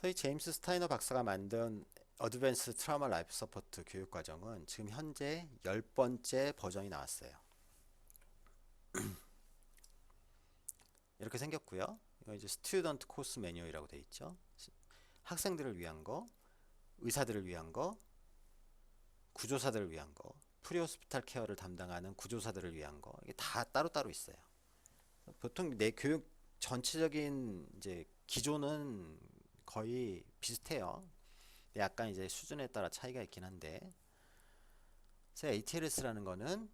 이 제임스 스타이너 박사가 만든 어드밴스 트라우마 라이프 서포트 교육과정은 지금 현재 10번째 버전이 나왔어요. 이렇게 생겼고요. 이거 이제 스튜던트 코스 매뉴얼이라고 되어 있죠. 학생들을 위한 거, 의사들을 위한 거, 구조사들을 위한 거, 프리호스피탈 케어를 담당하는 구조사들을 위한 거, 이게 다 따로따로 있어요. 보통 내 교육 전체적인 이제 기조는 거의 비슷해요. 약간 이제 수준에 따라 차이가 있긴 한데, ATLS라는 거는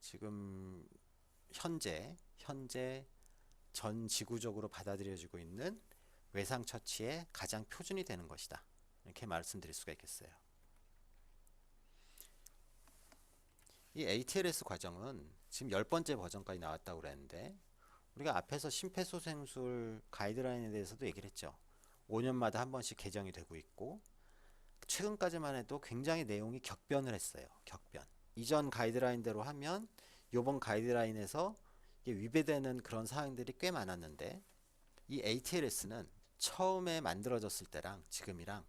지금 현재 전 지구적으로 받아들여지고 있는 외상 처치의 가장 표준이 되는 것이다. 이렇게 말씀드릴 수가 있겠어요. 이 ATLS 과정은 지금 10번째 버전까지 나왔다고 그랬는데, 우리가 앞에서 심폐소생술 가이드라인에 대해서도 얘기를 했죠. 5년마다 한 번씩 개정이 되고 있고, 최근까지만 해도 굉장히 내용이 격변을 했어요. 격변. 이전 가이드라인대로 하면 이번 가이드라인에서 이게 위배되는 그런 사항들이 꽤 많았는데, 이 ATLS는 처음에 만들어졌을 때랑 지금이랑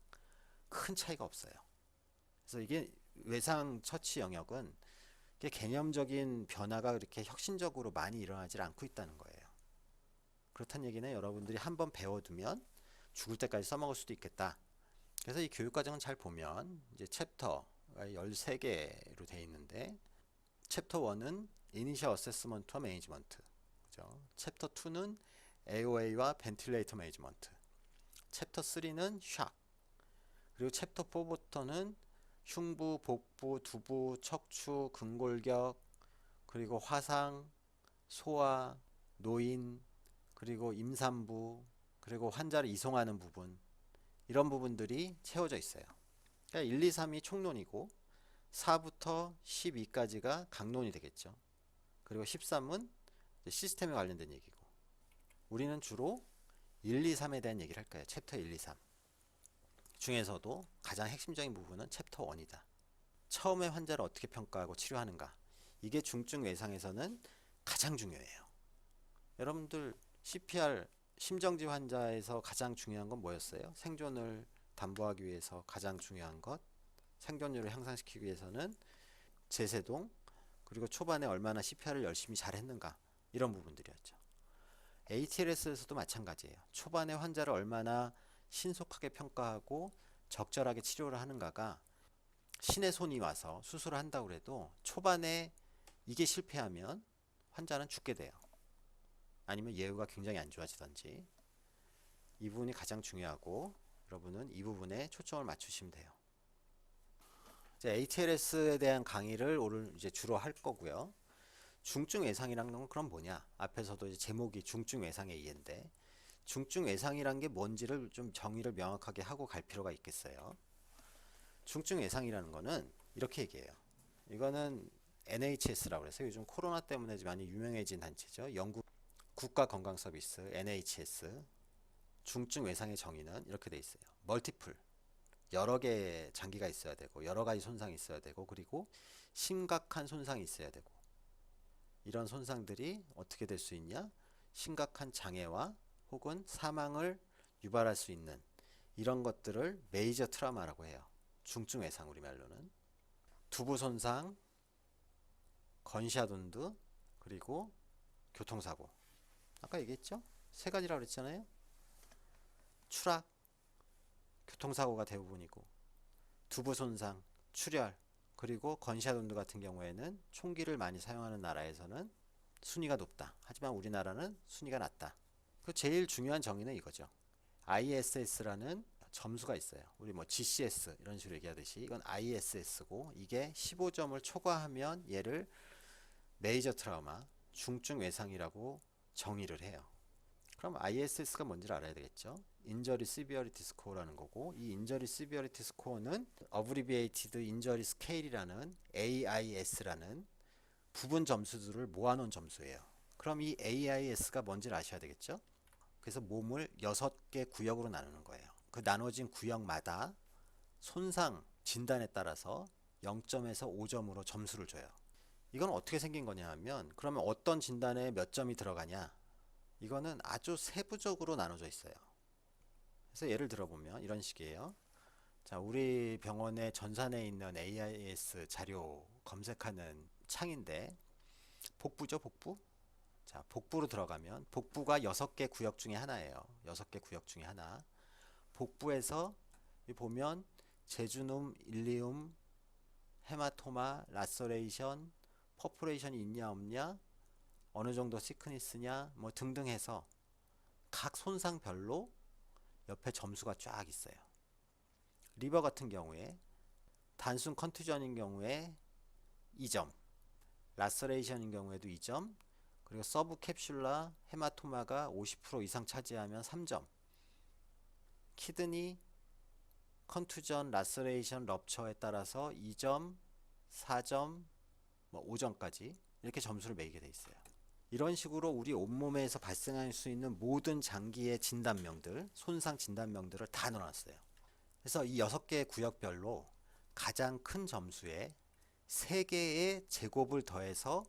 큰 차이가 없어요. 그래서 이게 외상 처치 영역은 이게 개념적인 변화가 그렇게 혁신적으로 많이 일어나질 않고 있다는 거예요. 그렇다는 얘기는 여러분들이 한번 배워두면 죽을 때까지 써먹을 수도 있겠다. 그래서 이 교육과정은 잘 보면 이제 챕터가 13개로 되어 있는데, 챕터 1은 Initial Assessment와 Management, 그죠? 챕터 2는 AOA와 Ventilator Management, 챕터 3는 Shock, 그리고 챕터 4부터는 흉부, 복부, 두부, 척추, 근골격, 그리고 화상, 소아, 노인, 그리고 임산부, 그리고 환자를 이송하는 부분, 이런 부분들이 채워져 있어요. 그러니까 1, 2, 3이 총론이고 4부터 12까지가 강론이 되겠죠. 그리고 13은 시스템에 관련된 얘기고, 우리는 주로 1, 2, 3에 대한 얘기를 할 거예요. 챕터 1, 2, 3 중에서도 가장 핵심적인 부분은 챕터 1이다. 처음에 환자를 어떻게 평가하고 치료하는가, 이게 중증 외상에서는 가장 중요해요. 여러분들 CPR 심정지 환자에서 가장 중요한 건 뭐였어요? 생존을 담보하기 위해서 가장 중요한 것, 생존율을 향상시키기 위해서는 제세동, 그리고 초반에 얼마나 CPR을 열심히 잘 했는가, 이런 부분들이었죠. ATLS에서도 마찬가지예요. 초반에 환자를 얼마나 신속하게 평가하고 적절하게 치료를 하는가가, 신의 손이 와서 수술을 한다고 해도 초반에 이게 실패하면 환자는 죽게 돼요. 아니면 예후가 굉장히 안 좋아지던지. 이 부분이 가장 중요하고, 여러분은 이 부분에 초점을 맞추시면 돼요. 이제 ATLS에 대한 강의를 오늘 이제 주로 할 거고요. 중증 외상이란 건 그럼 뭐냐? 앞에서도 이제 제목이 중증 외상의 이해인데, 중증 외상이란 게 뭔지를 좀 정의를 명확하게 하고 갈 필요가 있겠어요. 중증 외상이라는 거는 이렇게 얘기해요. 이거는 NHS라고 해서 요즘 코로나 때문에 많이 유명해진 단체죠. 영국 국가건강서비스 NHS. 중증 외상의 정의는 이렇게 돼 있어요. 멀티플, 여러 개의 장기가 있어야 되고, 여러 가지 손상이 있어야 되고, 그리고 심각한 손상이 있어야 되고, 이런 손상들이 어떻게 될 수 있냐? 심각한 장애와 혹은 사망을 유발할 수 있는 이런 것들을 메이저 트라우마라고 해요. 중증 외상, 우리말로는. 두부 손상, 건시아드 운드, 그리고 교통사고. 아까 얘기했죠? 세 가지라고 그랬잖아요. 추락, 교통사고가 대부분이고, 두부 손상, 출혈, 그리고 건시아드 운드 같은 경우에는 총기를 많이 사용하는 나라에서는 순위가 높다. 하지만 우리나라는 순위가 낮다. 그 제일 중요한 정의는 이거죠. ISS라는 점수가 있어요. 우리 뭐 GCS 이런 식으로 얘기하듯이 이건 ISS고, 이게 15점을 초과하면 얘를 메이저 트라우마, 중증 외상이라고 정의를 해요. 그럼 ISS가 뭔지를 알아야 되겠죠. 인저리 시비어리티 스코어라는 거고, 이 인저리 시비어리티 스코어는 어브리비에이티드 인저리 스케일이라는 AIS라는 부분 점수들을 모아놓은 점수예요. 그럼 이 AIS가 뭔지를 아셔야 되겠죠. 그래서 몸을 6개 구역으로 나누는 거예요. 그 나눠진 구역마다 손상 진단에 따라서 0점에서 5점으로 점수를 줘요. 이건 어떻게 생긴 거냐 하면, 그러면 어떤 진단에 몇 점이 들어가냐, 이거는 아주 세부적으로 나눠져 있어요. 그래서 예를 들어보면 이런 식이에요. 자, 우리 병원의 전산에 있는 AIS 자료 검색하는 창인데 복부죠, 복부? 자, 복부로 들어가면 복부가 6개 구역 중에 하나예요. 6개 구역 중에 하나. 복부에서 보면 제주눔, 일리움, 헤마토마, 라서레이션, 퍼포레이션이 있냐 없냐, 어느 정도 시크니스냐 뭐 등등 해서 각 손상별로 옆에 점수가 쫙 있어요. 리버 같은 경우에 단순 컨투전인 경우에 2점, 라서레이션인 경우에도 2점, 그리고 서브 캡슐라 헤마토마가 50% 이상 차지하면 3점, 키드니 컨투전, 라서레이션, 럽처에 따라서 2점, 4점, 뭐 5점까지 이렇게 점수를 매기게 돼 있어요. 이런 식으로 우리 온몸에서 발생할 수 있는 모든 장기의 진단명들, 손상 진단명들을 다 넣어놨어요. 그래서 이 6개의 구역별로 가장 큰 점수에 3개의 제곱을 더해서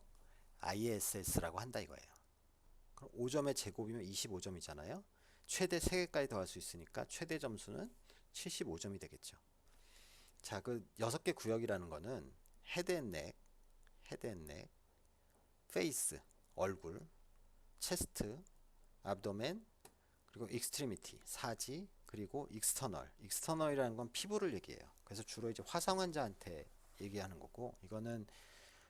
ISS라고 한다 이거예요. 그럼 5점의 제곱이면 25점이잖아요. 최대 3개까지 더할 수 있으니까 최대 점수는 75점이 되겠죠. 자, 그 6개 구역이라는 거는 헤드앤넥, 페이스, 얼굴, 체스트, 압도멘, 그리고 익스트리미티, 사지, 그리고 익스터널이라는 건 피부를 얘기해요. 그래서 주로 이제 화상 환자한테 얘기하는 거고, 이거는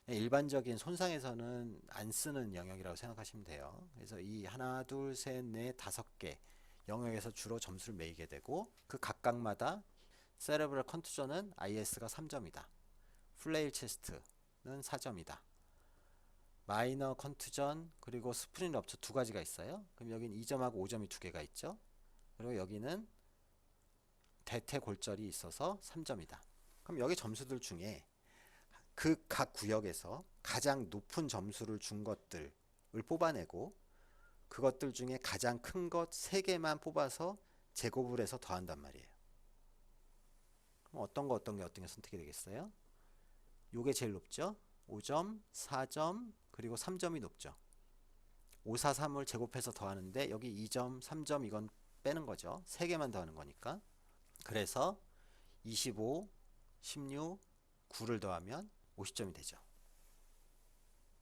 일반적인 손상에서는 안 쓰는 영역이라고 생각하시면 돼요. 그래서 이 하나, 둘, 셋, 넷, 5개 영역에서 주로 점수를 매기게 되고, 그 각각마다 세레브럴 컨투전은 IS가 3점이다. 플레일 체스트는 4점이다. 마이너 컨투전 그리고 스프린 럽처 2가지가 있어요. 그럼 여기는 2점하고 5점이 2개가 있죠. 그리고 여기는 대퇴골절이 있어서 3점이다. 그럼 여기 점수들 중에 그 각 구역에서 가장 높은 점수를 준 것들을 뽑아내고 그것들 중에 가장 큰 것 3개만 뽑아서 제곱을 해서 더한단 말이에요. 그럼 어떤 게 선택이 되겠어요? 요게 제일 높죠? 5점, 4점, 그리고 3점이 높죠. 5, 4, 3을 제곱해서 더하는데 여기 2점, 3점 이건 빼는 거죠. 3개만 더하는 거니까. 그래서 25, 16, 9를 더하면 50점이 되죠.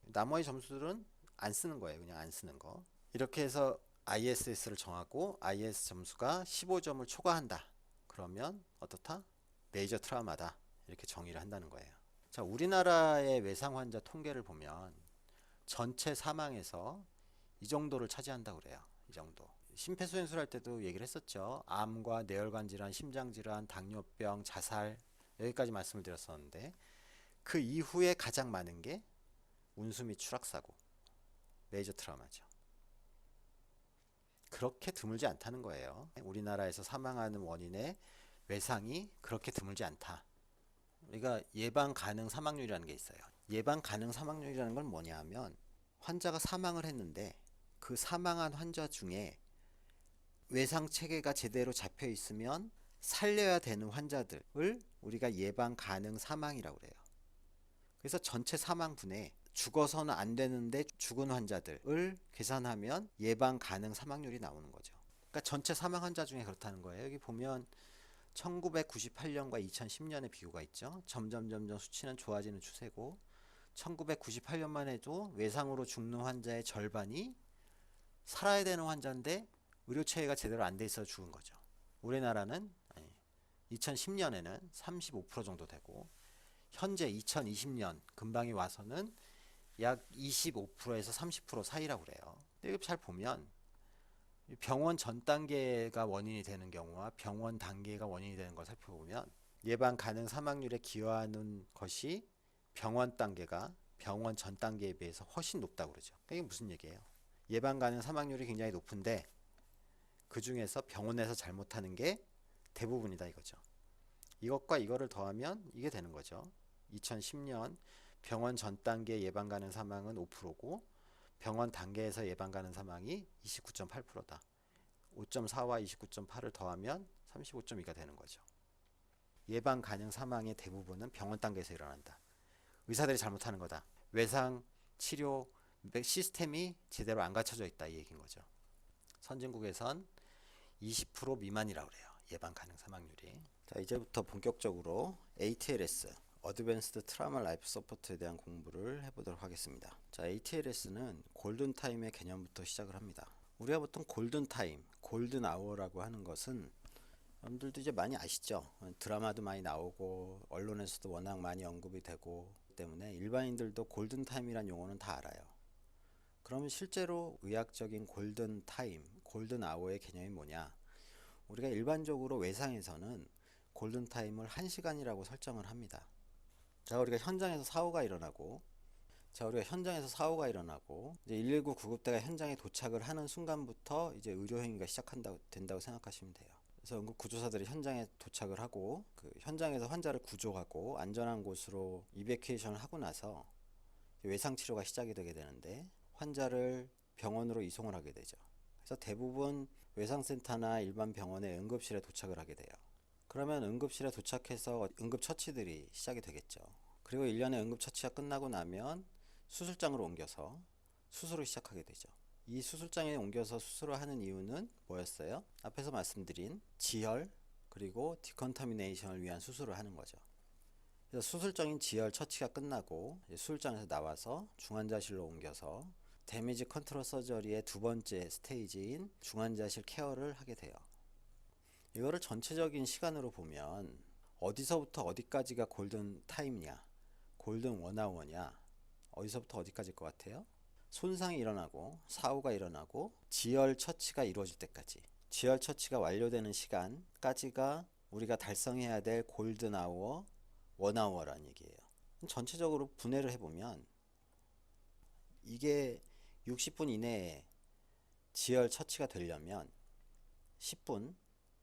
나머지 점수들은 안 쓰는 거예요. 그냥 안 쓰는 거. 이렇게 해서 ISS를 정하고 IS 점수가 15점을 초과한다. 그러면 어떻다? 메이저 트라우마다. 이렇게 정의를 한다는 거예요. 자, 우리나라의 외상 환자 통계를 보면 전체 사망에서 이 정도를 차지한다고 그래요. 이 정도. 심폐소생술 할 때도 얘기를 했었죠. 암과 뇌혈관 질환, 심장 질환, 당뇨병, 자살 여기까지 말씀을 드렸었는데 그 이후에 가장 많은 게 운수 및 추락사고, 메이저 트라우마죠. 그렇게 드물지 않다는 거예요. 우리나라에서 사망하는 원인의 외상이 그렇게 드물지 않다. 우리가 예방 가능 사망률이라는 게 있어요. 예방 가능 사망률이라는 건 뭐냐 하면 환자가 사망을 했는데 그 사망한 환자 중에 외상 체계가 제대로 잡혀 있으면 살려야 되는 환자들을 우리가 예방 가능 사망이라고 그래요. 그래서 전체 사망분에 죽어서는 안 되는데 죽은 환자들을 계산하면 예방 가능 사망률이 나오는 거죠. 그러니까 전체 사망 환자 중에 그렇다는 거예요. 여기 보면 1998년과 2010년의 비교가 있죠. 점점 수치는 좋아지는 추세고 1998년만 해도 외상으로 죽는 환자의 절반이 살아야 되는 환자인데 의료체계가 제대로 안 돼 있어서 죽은 거죠. 우리나라는 2010년에는 35% 정도 되고 현재 2020년 근방에 와서는 약 25%에서 30% 사이라고 그래요. 근데 잘 보면 병원 전 단계가 원인이 되는 경우와 병원 단계가 원인이 되는 걸 살펴보면 예방 가능 사망률에 기여하는 것이 병원 단계가 병원 전 단계에 비해서 훨씬 높다고 그러죠. 이게 무슨 얘기예요? 예방 가능 사망률이 굉장히 높은데 그 중에서 병원에서 잘못하는 게 대부분이다 이거죠. 이것과 이거를 더하면 이게 되는 거죠. 2010년 병원 전 단계 예방 가능 사망은 5%고 병원 단계에서 예방 가능 사망이 29.8%다. 5.4와 29.8을 더하면 35.2가 되는 거죠. 예방 가능 사망의 대부분은 병원 단계에서 일어난다. 의사들이 잘못하는 거다. 외상 치료 시스템이 제대로 안 갖춰져 있다 이 얘기인 거죠. 선진국에선 20% 미만이라고 그래요. 예방 가능 사망률이. 자, 이제부터 본격적으로 ATLS, 어드밴스드 트라우마 라이프 서포트에 대한 공부를 해보도록 하겠습니다. 자, ATLS는 골든 타임의 개념부터 시작을 합니다. 우리가 보통 골든 타임, 골든 아워라고 하는 것은 여러분들도 이제 많이 아시죠? 드라마도 많이 나오고 언론에서도 워낙 많이 언급이 되고 때문에 일반인들도 골든 타임이란 용어는 다 알아요. 그러면 실제로 의학적인 골든 타임, 골든 아워의 개념이 뭐냐? 우리가 일반적으로 외상에서는 골든 타임을 1시간이라고 설정을 합니다. 자, 우리가 현장에서 사고가 일어나고 이제 119 구급대가 현장에 도착을 하는 순간부터 이제 의료 행위가 된다고 생각하시면 돼요. 그래서 응급 구조사들이 현장에 도착을 하고 그 현장에서 환자를 구조하고 안전한 곳으로 이베큐에이션을 하고 나서 외상 치료가 시작이 되게 되는데 환자를 병원으로 이송을 하게 되죠. 그래서 대부분 외상센터나 일반 병원의 응급실에 도착을 하게 돼요. 그러면 응급실에 도착해서 응급처치들이 시작이 되겠죠. 그리고 1년의 응급처치가 끝나고 나면 수술장으로 옮겨서 수술을 시작하게 되죠. 이 수술장에 옮겨서 수술을 하는 이유는 뭐였어요? 앞에서 말씀드린 지혈 그리고 디컨타미네이션을 위한 수술을 하는 거죠. 그래서 수술적인 지혈 처치가 끝나고 수술장에서 나와서 중환자실로 옮겨서 데미지 컨트롤 서저리의 두 번째 스테이지인 중환자실 케어를 하게 돼요. 이거를 전체적인 시간으로 보면 어디서부터 어디까지가 골든 타임이냐, 골든 원아워냐, 어디서부터 어디까지일 것 같아요? 손상이 일어나고 사고가 일어나고 지혈 처치가 이루어질 때까지, 지혈 처치가 완료되는 시간까지가 우리가 달성해야 될 골든 아워, 원아워라는 얘기예요. 전체적으로 분해를 해보면 이게 60분 이내에 지혈 처치가 되려면 10분,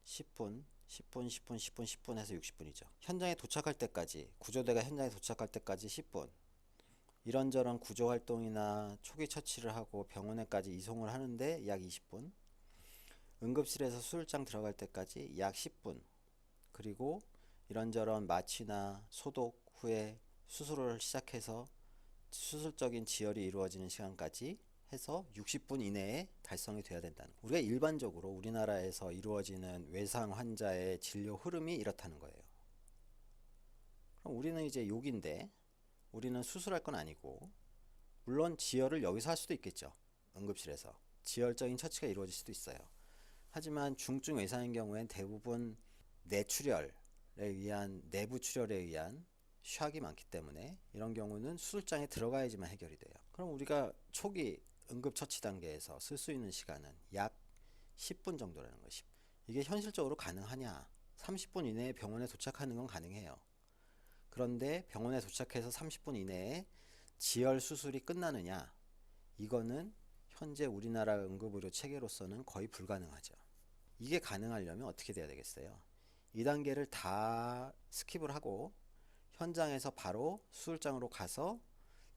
10분, 10분, 10분, 10분, 10분 해서 60분이죠. 현장에 도착할 때까지, 구조대가 현장에 도착할 때까지 10분. 이런저런 구조 활동이나 초기 처치를 하고 병원에까지 이송을 하는데 약 20분. 응급실에서 수술장 들어갈 때까지 약 10분. 그리고 이런저런 마취나 소독 후에 수술을 시작해서 수술적인 지혈이 이루어지는 시간까지 해서 60분 이내에 달성이 돼야 된다는 거예요. 우리가 일반적으로 우리나라에서 이루어지는 외상 환자의 진료 흐름이 이렇다는 거예요. 그럼 우리는 이제 욕인데 우리는 수술할 건 아니고, 물론 지혈을 여기서 할 수도 있겠죠. 응급실에서 지혈적인 처치가 이루어질 수도 있어요. 하지만 중증 외상인 경우엔 대부분 내출혈에 의한, 내부 출혈에 의한 샥이 많기 때문에 이런 경우는 수술장에 들어가야지만 해결이 돼요. 그럼 우리가 초기 응급처치 단계에서 쓸 수 있는 시간은 약 10분 정도라는 것이. 이게 현실적으로 가능하냐? 30분 이내에 병원에 도착하는 건 가능해요. 그런데 병원에 도착해서 30분 이내에 지혈 수술이 끝나느냐? 이거는 현재 우리나라 응급의료 체계로서는 거의 불가능하죠. 이게 가능하려면 어떻게 돼야 되겠어요? 이 단계를 다 스킵을 하고 현장에서 바로 수술장으로 가서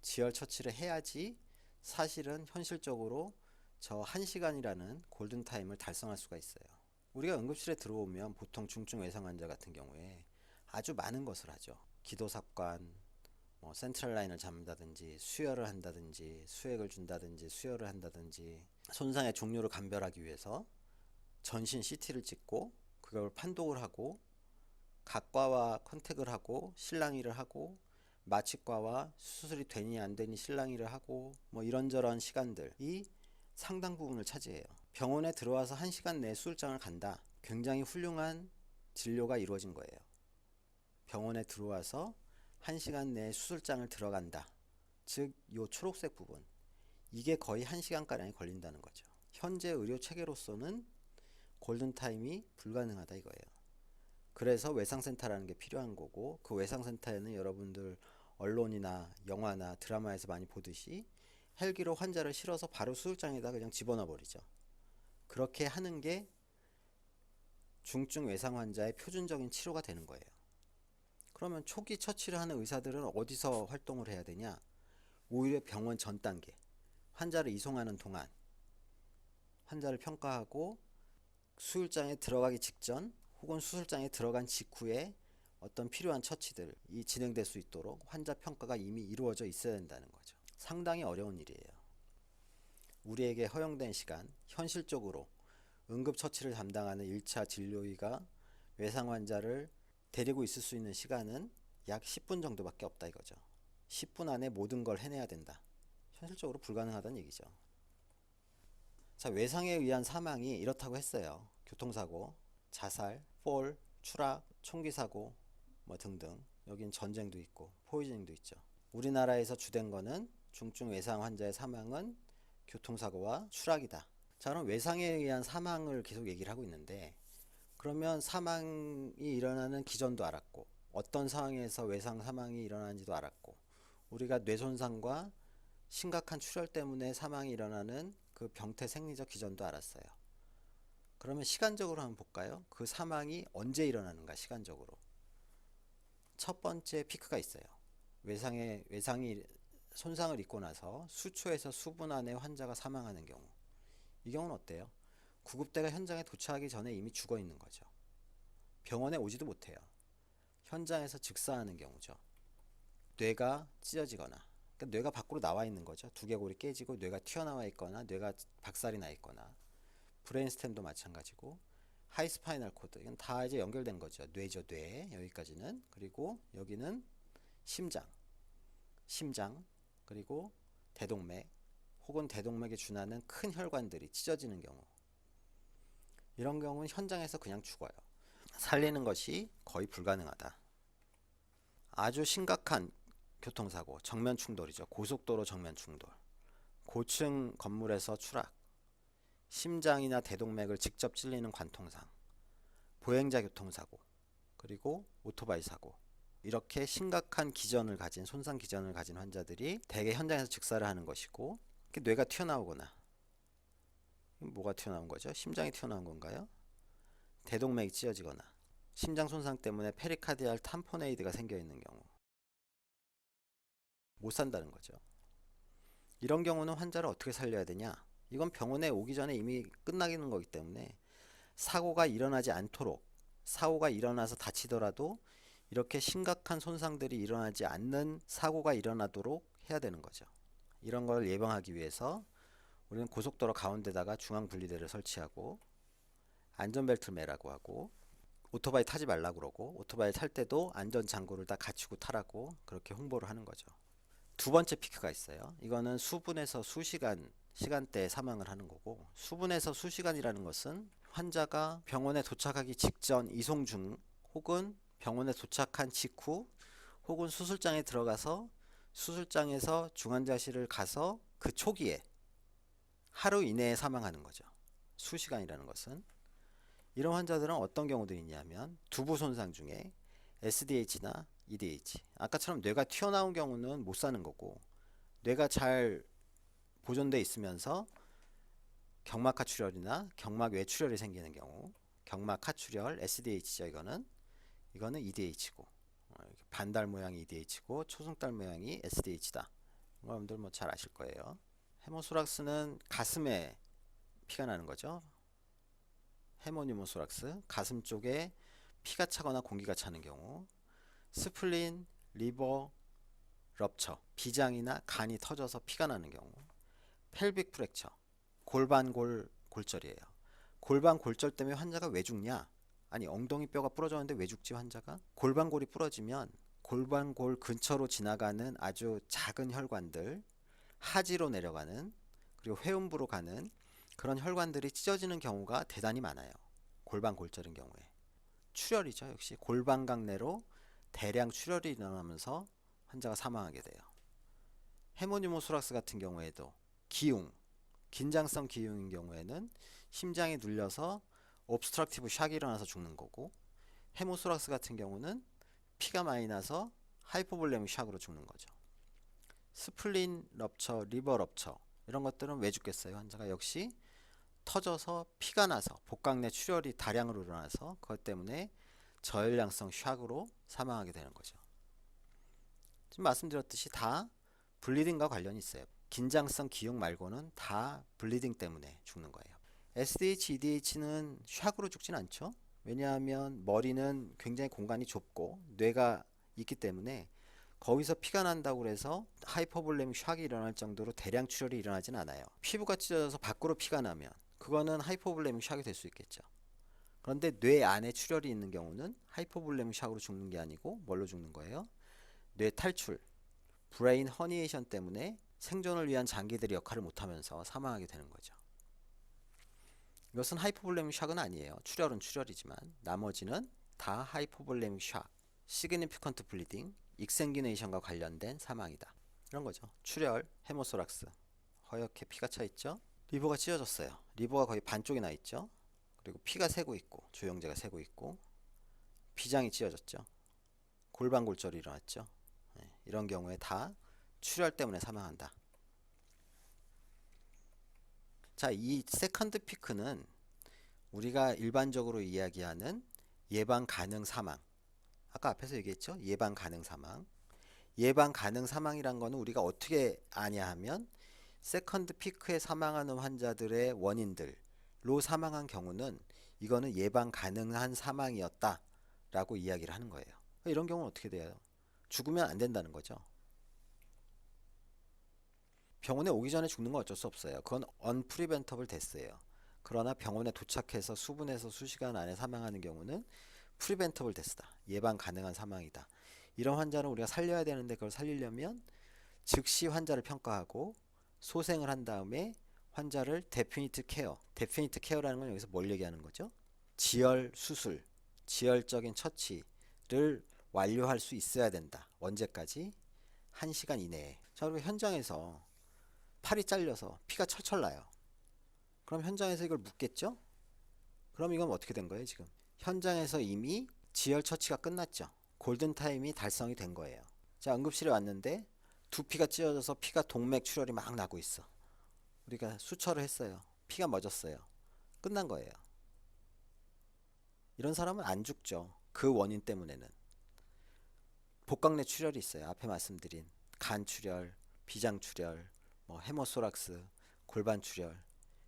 지혈 처치를 해야지 사실은 현실적으로 저 1시간이라는 골든타임을 달성할 수가 있어요. 우리가 응급실에 들어오면 보통 중증 외상 환자 같은 경우에 아주 많은 것을 하죠. 기도삽관, 센트럴 라인을 잡는다든지 수혈을 한다든지 수액을 준다든지 수혈을 한다든지 손상의 종류를 감별하기 위해서 전신 CT를 찍고 그걸 판독을 하고 각과와 컨택을 하고 실랑이를 하고 마취과와 수술이 되니 안 되니 실랑이를 하고 이런저런 시간들이 상당 부분을 차지해요. 병원에 들어와서 1시간 내에 수술장을 간다. 굉장히 훌륭한 진료가 이루어진 거예요. 병원에 들어와서 1시간 내에 수술장을 들어간다. 즉, 요 초록색 부분. 이게 거의 1시간가량이 걸린다는 거죠. 현재 의료 체계로서는 골든타임이 불가능하다 이거예요. 그래서 외상센터라는 게 필요한 거고, 그 외상센터에는 여러분들 언론이나 영화나 드라마에서 많이 보듯이 헬기로 환자를 실어서 바로 수술장에다 그냥 집어넣어 버리죠. 그렇게 하는 게 중증 외상 환자의 표준적인 치료가 되는 거예요. 그러면 초기 처치를 하는 의사들은 어디서 활동을 해야 되냐? 오히려 병원 전 단계, 환자를 이송하는 동안 환자를 평가하고 수술장에 들어가기 직전 혹은 수술장에 들어간 직후에 어떤 필요한 처치들이 진행될 수 있도록 환자 평가가 이미 이루어져 있어야 된다는 거죠. 상당히 어려운 일이에요. 우리에게 허용된 시간, 현실적으로 응급처치를 담당하는 1차 진료의가 외상 환자를 데리고 있을 수 있는 시간은 약 10분 정도밖에 없다 이거죠. 10분 안에 모든 걸 해내야 된다. 현실적으로 불가능하다는 얘기죠. 자, 외상에 의한 사망이 이렇다고 했어요. 교통사고, 자살, 폴, 추락, 총기사고 뭐 등등. 여긴 전쟁도 있고 포이즈닝도 있죠. 우리나라에서 주된 거는 중증 외상 환자의 사망은 교통사고와 추락이다. 자, 그럼 외상에 의한 사망을 계속 얘기를 하고 있는데, 그러면 사망이 일어나는 기전도 알았고 어떤 상황에서 외상 사망이 일어나는지도 알았고 우리가 뇌손상과 심각한 출혈 때문에 사망이 일어나는 그 병태 생리적 기전도 알았어요. 그러면 시간적으로 한번 볼까요? 그 사망이 언제 일어나는가 시간적으로. 첫 번째 피크가 있어요. 외상이 손상을 입고 나서 수초에서 수분 안에 환자가 사망하는 경우. 이 경우는 어때요? 구급대가 현장에 도착하기 전에 이미 죽어 있는 거죠. 병원에 오지도 못해요. 현장에서 즉사하는 경우죠. 뇌가 찢어지거나, 그러니까 뇌가 밖으로 나와 있는 거죠. 두개골이 깨지고 뇌가 튀어나와 있거나 뇌가 박살이 나 있거나, 브레인스템도 마찬가지고, 하이스파이널 코드, 이건 다 이제 연결된 거죠. 뇌죠, 뇌. 여기까지는. 그리고 여기는 심장, 그리고 대동맥, 혹은 대동맥에 준하는 큰 혈관들이 찢어지는 경우. 이런 경우는 현장에서 그냥 죽어요. 살리는 것이 거의 불가능하다. 아주 심각한 교통사고, 정면 충돌이죠. 고속도로 정면 충돌, 고층 건물에서 추락, 심장이나 대동맥을 직접 찔리는 관통상, 보행자 교통사고, 그리고 오토바이 사고. 이렇게 심각한 기전을 가진, 손상 기전을 가진 환자들이 대개 현장에서 즉사를 하는 것이고, 뇌가 튀어나오거나, 뭐가 튀어나온 거죠? 심장이 튀어나온 건가요? 대동맥이 찢어지거나, 심장 손상 때문에 페리카디알 탐포네이드가 생겨 있는 경우 못 산다는 거죠. 이런 경우는 환자를 어떻게 살려야 되냐? 이건 병원에 오기 전에 이미 끝나기는 거기 때문에 사고가 일어나지 않도록, 사고가 일어나서 다치더라도 이렇게 심각한 손상들이 일어나지 않는 사고가 일어나도록 해야 되는 거죠. 이런 걸 예방하기 위해서 우리는 고속도로 가운데다가 중앙 분리대를 설치하고 안전벨트를 매라고 하고, 오토바이 타지 말라고 그러고, 오토바이 탈 때도 안전장구를 다 갖추고 타라고 그렇게 홍보를 하는 거죠. 두 번째 피크가 있어요. 이거는 수분에서 수시간 시간대에 사망을 하는 거고, 수분에서 수시간이라는 것은 환자가 병원에 도착하기 직전, 이송 중, 혹은 병원에 도착한 직후, 혹은 수술장에 들어가서 수술장에서 중환자실을 가서 그 초기에 하루 이내에 사망하는 거죠. 수시간이라는 것은. 이런 환자들은 어떤 경우들이 있냐면 두부 손상 중에 SDH나 EDH, 아까처럼 뇌가 튀어나온 경우는 못 사는 거고, 뇌가 잘 보존돼 있으면서 경막 하출혈이나 경막 외출혈이 생기는 경우, 경막 하출혈 SDH죠. 이거는 EDH고, 반달 모양이 EDH고 초승달 모양이 SDH다. 여러분들 뭐 잘 아실 거예요. 헤모소락스는 가슴에 피가 나는 거죠. 헤모니모소락스, 가슴 쪽에 피가 차거나 공기가 차는 경우. 스플린, 리버 럽처, 비장이나 간이 터져서 피가 나는 경우. 펠빅 프랙처, 골반골 골절이에요. 골반 골절 때문에 환자가 왜 죽냐? 아니, 엉덩이 뼈가 부러졌는데 왜 죽지 환자가? 골반골이 부러지면 골반골 근처로 지나가는 아주 작은 혈관들, 하지로 내려가는, 그리고 회음부로 가는 그런 혈관들이 찢어지는 경우가 대단히 많아요. 골반 골절인 경우에. 출혈이죠. 역시 골반각 내로 대량 출혈이 일어나면서 환자가 사망하게 돼요. 헤모니모소락스 같은 경우에도 기흉, 긴장성 기흉인 경우에는 심장이 눌려서 옵스트럭티브 샥이 일어나서 죽는 거고, 헤모소락스 같은 경우는 피가 많이 나서 하이포볼레믹 샥으로 죽는 거죠. 스플린 럽처, 리버 럽처, 이런 것들은 왜 죽겠어요? 환자가 역시 터져서 피가 나서 복강 내 출혈이 다량으로 일어나서 그것 때문에 저혈량성 샥으로 사망하게 되는 거죠. 지금 말씀드렸듯이 다 블리딩과 관련이 있어요. 긴장성 기흉 말고는 다 블리딩 때문에 죽는 거예요. SDH, EDH는 샥으로 죽진 않죠. 왜냐하면 머리는 굉장히 공간이 좁고 뇌가 있기 때문에 거기서 피가 난다고 해서 하이퍼볼레믹 샥이 일어날 정도로 대량 출혈이 일어나진 않아요. 피부가 찢어져서 밖으로 피가 나면 그거는 하이포볼레믹 샥이 될 수 있겠죠. 그런데 뇌 안에 출혈이 있는 경우는 하이포볼레믹 샥으로 죽는 게 아니고 뭘로 죽는 거예요? 뇌 탈출, 브레인 허니에이션 때문에 생존을 위한 장기들이 역할을 못하면서 사망하게 되는 거죠. 이것은 하이포볼레믹 샥은 아니에요. 출혈은 출혈이지만 나머지는 다 하이포볼레믹 샥, 시그니피컨트 블리딩, 익생기네이션과 관련된 사망이다. 이런 거죠. 출혈, 헤모소락스, 허옇게 피가 차 있죠. 리버가 찢어졌어요. 리버가 거의 반쪽이 나 있죠. 그리고 피가 새고 있고 조영제가 새고 있고 비장이 찢어졌죠. 골반골절이 일어났죠. 이런 경우에 다 출혈 때문에 사망한다. 자, 이 세컨드 피크는 우리가 일반적으로 이야기하는 예방 가능 사망. 아까 앞에서 얘기했죠? 예방 가능 사망. 예방 가능 사망이란 거는 우리가 어떻게 아냐 하면 세컨드 피크에 사망하는 환자들의 원인들로 사망한 경우는 이거는 예방 가능한 사망이었다 라고 이야기를 하는 거예요. 이런 경우는 어떻게 돼요? 죽으면 안 된다는 거죠. 병원에 오기 전에 죽는 건 어쩔 수 없어요. 그건 unpreventable death예요. 그러나 병원에 도착해서 수분해서 수시간 안에 사망하는 경우는 preventable death다. 예방 가능한 사망이다. 이런 환자는 우리가 살려야 되는데 그걸 살리려면 즉시 환자를 평가하고 소생을 한 다음에 환자를 definitive care, definitive care라는 건 여기서 뭘 얘기하는 거죠? 지혈 수술, 지혈적인 처치를 완료할 수 있어야 된다. 언제까지? 1시간 이내에. 자, 그리고 현장에서 팔이 잘려서 피가 철철 나요. 그럼 현장에서 이걸 묻겠죠? 그럼 이건 어떻게 된 거예요, 지금? 현장에서 이미 지혈 처치가 끝났죠. 골든타임이 달성이 된 거예요. 자, 응급실에 왔는데 두피가 찢어져서 피가 동맥 출혈이 막 나고 있어. 우리가 수처를 했어요. 피가 멎었어요. 끝난 거예요. 이런 사람은 안 죽죠. 그 원인 때문에는. 복강내 출혈이 있어요. 앞에 말씀드린 간 출혈, 비장 출혈, 뭐 헤모소락스, 골반 출혈.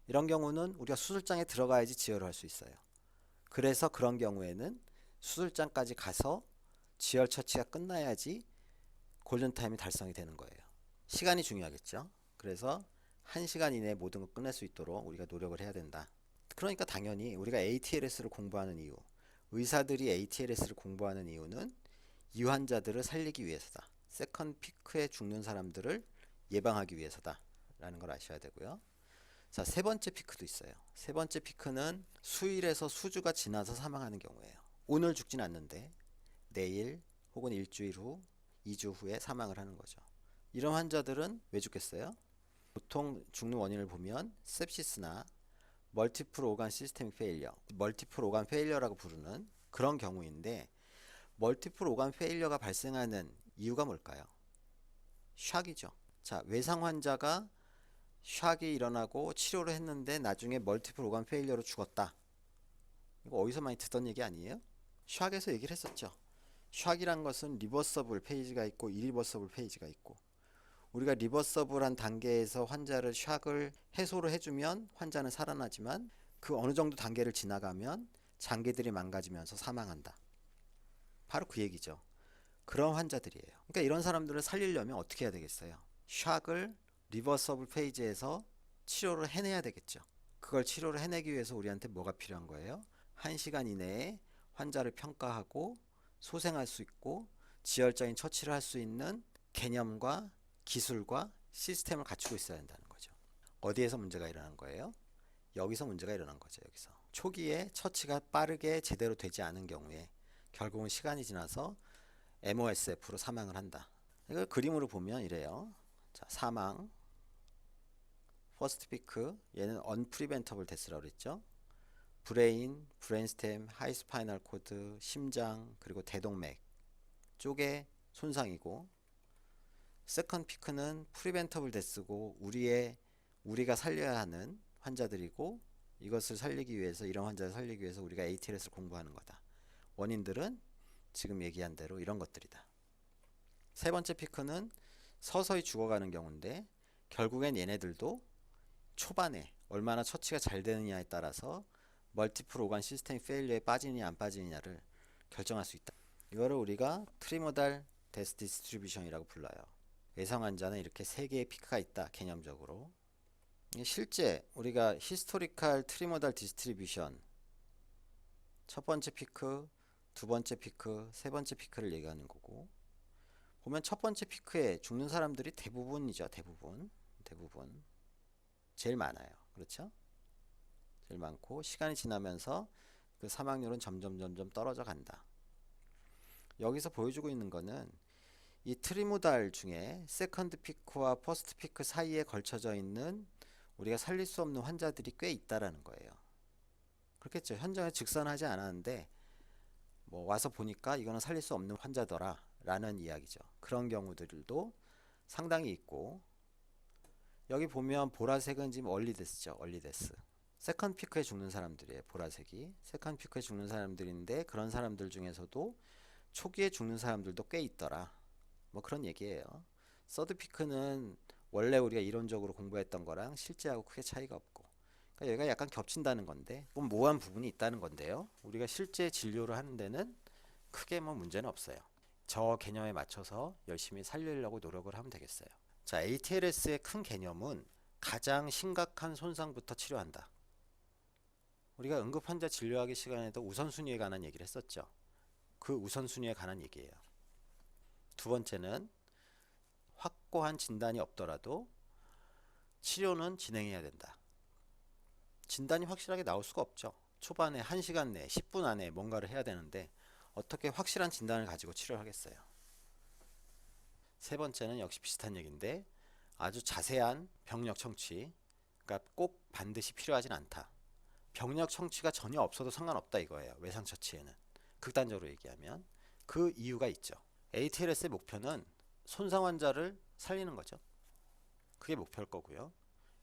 이런 경우는 우리가 수술장에 들어가야지 지혈을 할 수 있어요. 그래서 그런 경우에는 수술장까지 가서 지혈 처치가 끝나야지 골든타임이 달성이 되는 거예요. 시간이 중요하겠죠. 그래서 1시간 이내에 모든 걸 끝낼 수 있도록 우리가 노력을 해야 된다. 그러니까 당연히 우리가 ATLS를 공부하는 이유, 의사들이 ATLS를 공부하는 이유는 이 환자들을 살리기 위해서다. 세컨드 피크에 죽는 사람들을 예방하기 위해서다 라는 걸 아셔야 되고요. 자, 세 번째 피크도 있어요. 세 번째 피크는 수일에서 수주가 지나서 사망하는 경우예요. 오늘 죽진 않는데 내일 혹은 일주일 후, 2주 후에 사망을 하는 거죠. 이런 환자들은 왜 죽겠어요? 보통 죽는 원인을 보면 sepsis나 멀티플 오간 시스템 페일리어, 멀티플 오간 페일리어라고 부르는 그런 경우인데 멀티플 오간 페일리어가 발생하는 이유가 뭘까요? 샥이죠. 자, 외상 환자가 샥이 일어나고 치료를 했는데 나중에 멀티플 오간 페일리어로 죽었다. 이거 어디서 많이 듣던 얘기 아니에요? 샥에서 얘기를 했었죠. 샥이란 것은 리버서블 페이지가 있고 이리버서블 페이지가 있고 우리가 리버서블한 단계에서 환자를 샥을 해소를 해주면 환자는 살아나지만 그 어느 정도 단계를 지나가면 장기들이 망가지면서 사망한다. 바로 그 얘기죠. 그런 환자들이에요. 그러니까 이런 사람들을 살리려면 어떻게 해야 되겠어요? 샥을 리버서블 페이지에서 치료를 해내야 되겠죠. 그걸 치료를 해내기 위해서 우리한테 뭐가 필요한 거예요? 1시간 이내에 환자를 평가하고 소생할 수 있고 지혈적인 처치를 할 수 있는 개념과 기술과 시스템을 갖추고 있어야 한다는 거죠. 어디에서 문제가 일어난 거예요? 여기서 문제가 일어난 거죠. 여기서 초기에 처치가 빠르게 제대로 되지 않은 경우에 결국은 시간이 지나서 MOSF로 사망을 한다. 이걸 그림으로 보면 이래요. 자, 사망 퍼스트 피크, 얘는 unpreventable death라고 그랬죠. 브레인, 브레인스템, 하이스파이널 코드, 심장, 그리고 대동맥 쪽에 손상이고 세컨드 피크는 프리벤터블 데스고 우리가 살려야 하는 환자들이고 이것을 살리기 위해서 이런 환자를 살리기 위해서 우리가 ATLS를 공부하는 거다. 원인들은 지금 얘기한 대로 이런 것들이다. 세 번째 피크는 서서히 죽어가는 경우인데 결국엔 얘네들도 초반에 얼마나 처치가 잘 되느냐에 따라서 멀티플 오간 시스템 페일리어에 빠지느냐 안 빠지느냐를 결정할 수 있다. 이거를 우리가 트리모달 데스 디스트리뷰션이라고 불러요. 외상 환자는 이렇게 세 개의 피크가 있다. 개념적으로. 실제 우리가 히스토리컬 트리모달 디스트리뷰션 첫 번째 피크, 두 번째 피크, 세 번째 피크를 얘기하는 거고, 보면 첫 번째 피크에 죽는 사람들이 대부분이죠. 대부분 제일 많아요. 그렇죠? 제일 많고 시간이 지나면서 그 사망률은 점점 떨어져 간다. 여기서 보여주고 있는 거는 이 트리모달 중에 세컨드 피크와 퍼스트 피크 사이에 걸쳐져 있는 우리가 살릴 수 없는 환자들이 꽤 있다라는 거예요. 그렇겠죠. 현장에 직선하지 않았는데 뭐 와서 보니까 이거는 살릴 수 없는 환자더라 라는 이야기죠. 그런 경우들도 상당히 있고, 여기 보면 보라색은 지금 얼리데스죠. 얼리데스. 세컨드 피크에 죽는 사람들이에요. 보라색이 세컨드 피크에 죽는 사람들인데, 그런 사람들 중에서도 초기에 죽는 사람들도 꽤 있더라, 뭐 그런 얘기예요. 서드 피크는 원래 우리가 이론적으로 공부했던 거랑 실제하고 크게 차이가 없고, 그러니까 여기가 약간 겹친다는 건데, 뭐 모호한 부분이 있다는 건데요. 우리가 실제 진료를 하는 데는 크게 뭐 문제는 없어요. 저 개념에 맞춰서 열심히 살리려고 노력을 하면 되겠어요. 자, ATLS의 큰 개념은 가장 심각한 손상부터 치료한다. 우리가 응급 환자 진료하기 시간에도 우선순위에 관한 얘기를 했었죠. 그 우선순위에 관한 얘기예요. 두 번째는 확고한 진단이 없더라도 치료는 진행해야 된다. 진단이 확실하게 나올 수가 없죠. 초반에 1시간 내에 10분 안에 뭔가를 해야 되는데 어떻게 확실한 진단을 가지고 치료를 하겠어요. 세 번째는 역시 비슷한 얘기인데, 아주 자세한 병력 청취, 그러니까 꼭 반드시 필요하진 않다. 병력 청취가 전혀 없어도 상관없다 이거예요. 외상 처치에는. 극단적으로 얘기하면 그 이유가 있죠. ATLS의 목표는 손상 환자를 살리는 거죠. 그게 목표일 거고요.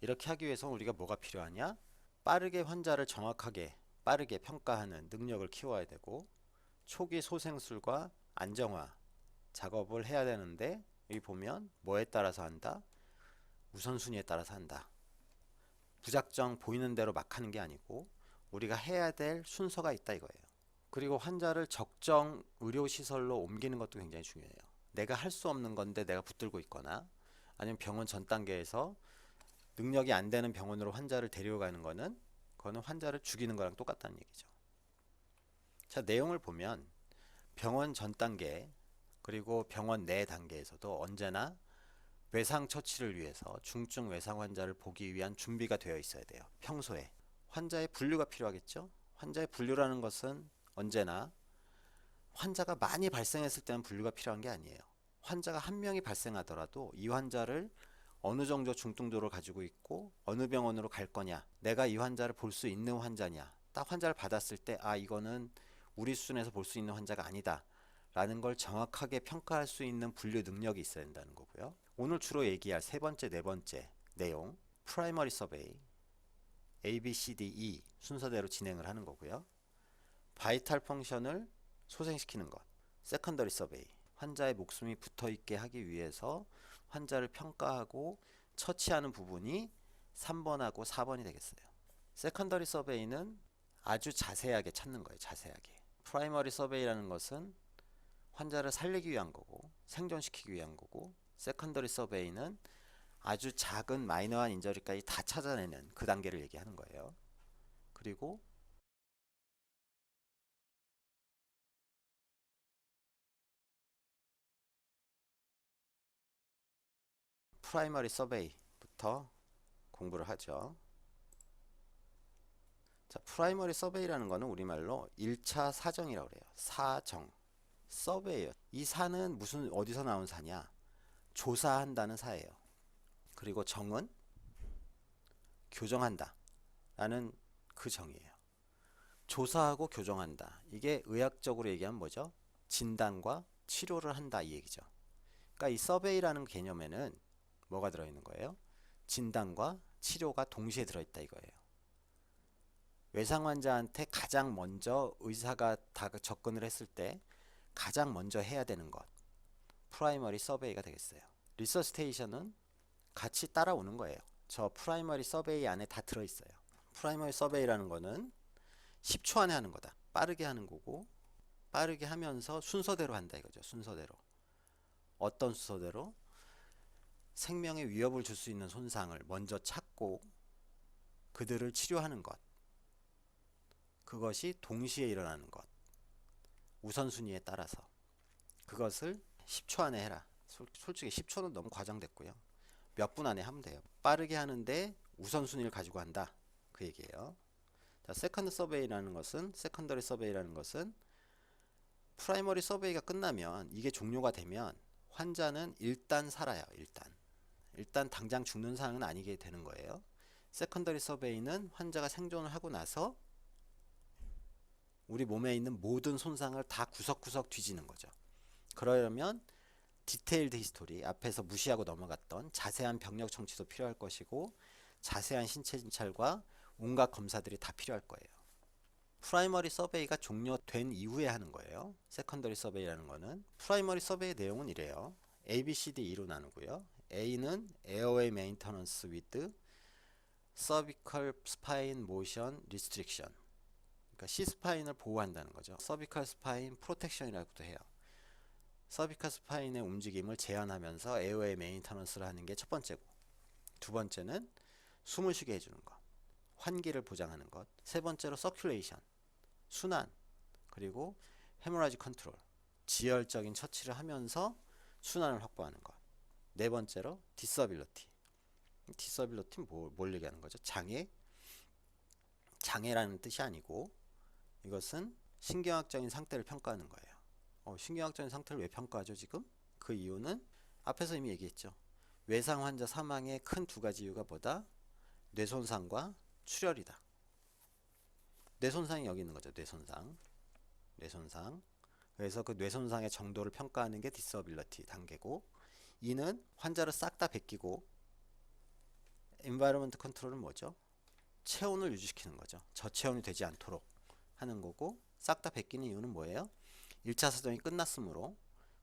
이렇게 하기 위해서 우리가 뭐가 필요하냐? 빠르게 환자를 정확하게 빠르게 평가하는 능력을 키워야 되고, 초기 소생술과 안정화 작업을 해야 되는데, 여기 보면 뭐에 따라서 한다? 우선순위에 따라서 한다. 무작정 보이는 대로 막 하는 게 아니고 우리가 해야 될 순서가 있다 이거예요. 그리고 환자를 적정 의료시설로 옮기는 것도 굉장히 중요해요. 내가 할 수 없는 건데 내가 붙들고 있거나, 아니면 병원 전 단계에서 능력이 안 되는 병원으로 환자를 데려가는 거는, 그거는 환자를 죽이는 거랑 똑같다는 얘기죠. 자, 내용을 보면 병원 전 단계 그리고 병원 내 단계에서도 언제나 외상 처치를 위해서 중증 외상 환자를 보기 위한 준비가 되어 있어야 돼요. 평소에 환자의 분류가 필요하겠죠. 환자의 분류라는 것은 언제나 환자가 많이 발생했을 때는 분류가 필요한 게 아니에요. 환자가 한 명이 발생하더라도 이 환자를 어느 정도 중증도를 가지고 있고 어느 병원으로 갈 거냐, 내가 이 환자를 볼 수 있는 환자냐, 딱 환자를 받았을 때 아 이거는 우리 수준에서 볼 수 있는 환자가 아니다 라는 걸 정확하게 평가할 수 있는 분류 능력이 있어야 된다는 거고요. 오늘 주로 얘기할 세 번째, 네 번째 내용, 프라이머리 서베이, A, B, C, D, E 순서대로 진행을 하는 거고요. 바이탈 펑션을 소생시키는 것, 세컨더리 서베이, 환자의 목숨이 붙어있게 하기 위해서 환자를 평가하고 처치하는 부분이 3번하고 4번이 되겠어요. 세컨더리 서베이는 아주 자세하게 찾는 거예요. 자세하게. 프라이머리 서베이라는 것은 환자를 살리기 위한 거고 생존시키기 위한 거고, 세컨더리 서베이는 아주 작은 마이너한 인저리까지 다 찾아내는 그 단계를 얘기하는 거예요. 그리고 프라이머리 서베이부터 공부를 하죠. 자, 프라이머리 서베이라는 거는 우리말로 1차 사정이라고 그래요. 사정. 서베이요. 이 사는 무슨 어디서 나온 사냐? 조사한다는 사예요. 그리고 정은 교정한다 라는 그 정이에요. 조사하고 교정한다. 이게 의학적으로 얘기하면 뭐죠? 진단과 치료를 한다 이 얘기죠. 그러니까 이 서베이라는 개념에는 뭐가 들어있는 거예요? 진단과 치료가 동시에 들어있다 이거예요. 외상 환자한테 가장 먼저 의사가 다 접근을 했을 때 가장 먼저 해야 되는 것, 프라이머리 서베이가 되겠어요. 리서스테이션은 같이 따라오는 거예요. 저 프라이머리 서베이 안에 다 들어있어요. 프라이머리 서베이라는 거는 10초 안에 하는 거다. 빠르게 하는 거고, 빠르게 하면서 순서대로 한다 이거죠. 순서대로. 어떤 순서대로? 생명에 위협을 줄 수 있는 손상을 먼저 찾고 그들을 치료하는 것, 그것이 동시에 일어나는 것, 우선순위에 따라서 그것을 10초 안에 해라. 솔직히 10초는 너무 과장됐고요. 몇 분 안에 하면 돼요. 빠르게 하는데 우선순위를 가지고 한다. 그 얘기예요. 자, 세컨더리 서베이라는 것은 프라이머리 서베이가 끝나면, 이게 종료가 되면 환자는 일단 살아요. 일단 당장 죽는 상황은 아니게 되는 거예요. 세컨더리 서베이는 환자가 생존을 하고 나서 우리 몸에 있는 모든 손상을 다 구석구석 뒤지는 거죠. 그러려면 디테일드 히스토리, 앞에서 무시하고 넘어갔던 자세한 병력 청취도 필요할 것이고, 자세한 신체 진찰과 온갖 검사들이 다 필요할 거예요. 프라이머리 서베이가 종료된 이후에 하는 거예요. 세컨더리 서베이라는 거는. 프라이머리 서베이 내용은 이래요. A, B, C, D, E로 나누고요. A는 에어웨이 메인터넌스 위드 cervical spine motion restriction, 그러니까 C 스파인을 보호한다는 거죠. cervical spine protection이라고도 해요. 서비컬 스파인의 움직임을 제한하면서 에어웨이 메인터넌스를 하는 게 첫 번째고, 두 번째는 숨을 쉬게 해주는 것, 환기를 보장하는 것, 세 번째로 서큘레이션, 순환, 그리고 헤모라지 컨트롤, 지혈적인 처치를 하면서 순환을 확보하는 것, 네 번째로 디서빌리티. 디서빌리티는 뭘 얘기하는 거죠? 장애라는 뜻이 아니고, 이것은 신경학적인 상태를 평가하는 거예요. 신경학적인 상태를 왜 평가하죠 지금? 그 이유는 앞에서 이미 얘기했죠. 외상 환자 사망의 큰 두 가지 이유가 뭐다? 뇌손상과 출혈이다. 뇌손상이 여기 있는 거죠. 뇌손상. 그래서 그 뇌손상의 정도를 평가하는 게 디서빌리티 단계고, 이는 환자를 싹 다 베끼고, 엔바이러먼트 컨트롤은 뭐죠? 체온을 유지시키는 거죠. 저체온이 되지 않도록 하는 거고, 싹 다 베끼는 이유는 뭐예요? 1차 사정이 끝났으므로,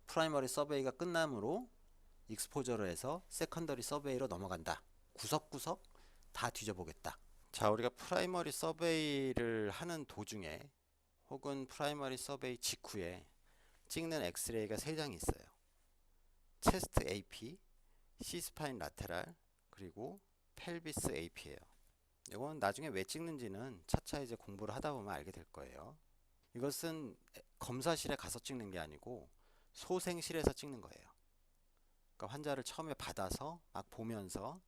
프라이머리 서베이가 끝남으로 익스포저를 해서 세컨더리 서베이로 넘어간다. 구석구석 다 뒤져보겠다. 자, 우리가 프라이머리 서베이를 하는 도중에 혹은 프라이머리 서베이 직후에 찍는 엑스레이가 세 장이 있어요. 체스트 AP, C스파인 라테랄, 그리고 펠비스 AP예요. 이건 나중에 왜 찍는지는 차차 이제 공부를 하다 보면 알게 될 거예요. 이것은 검사실에 가서 찍는 게 아니고 소생실에서 찍는 거예요. 그러니까 환자를 처음에 받아서 막 보면서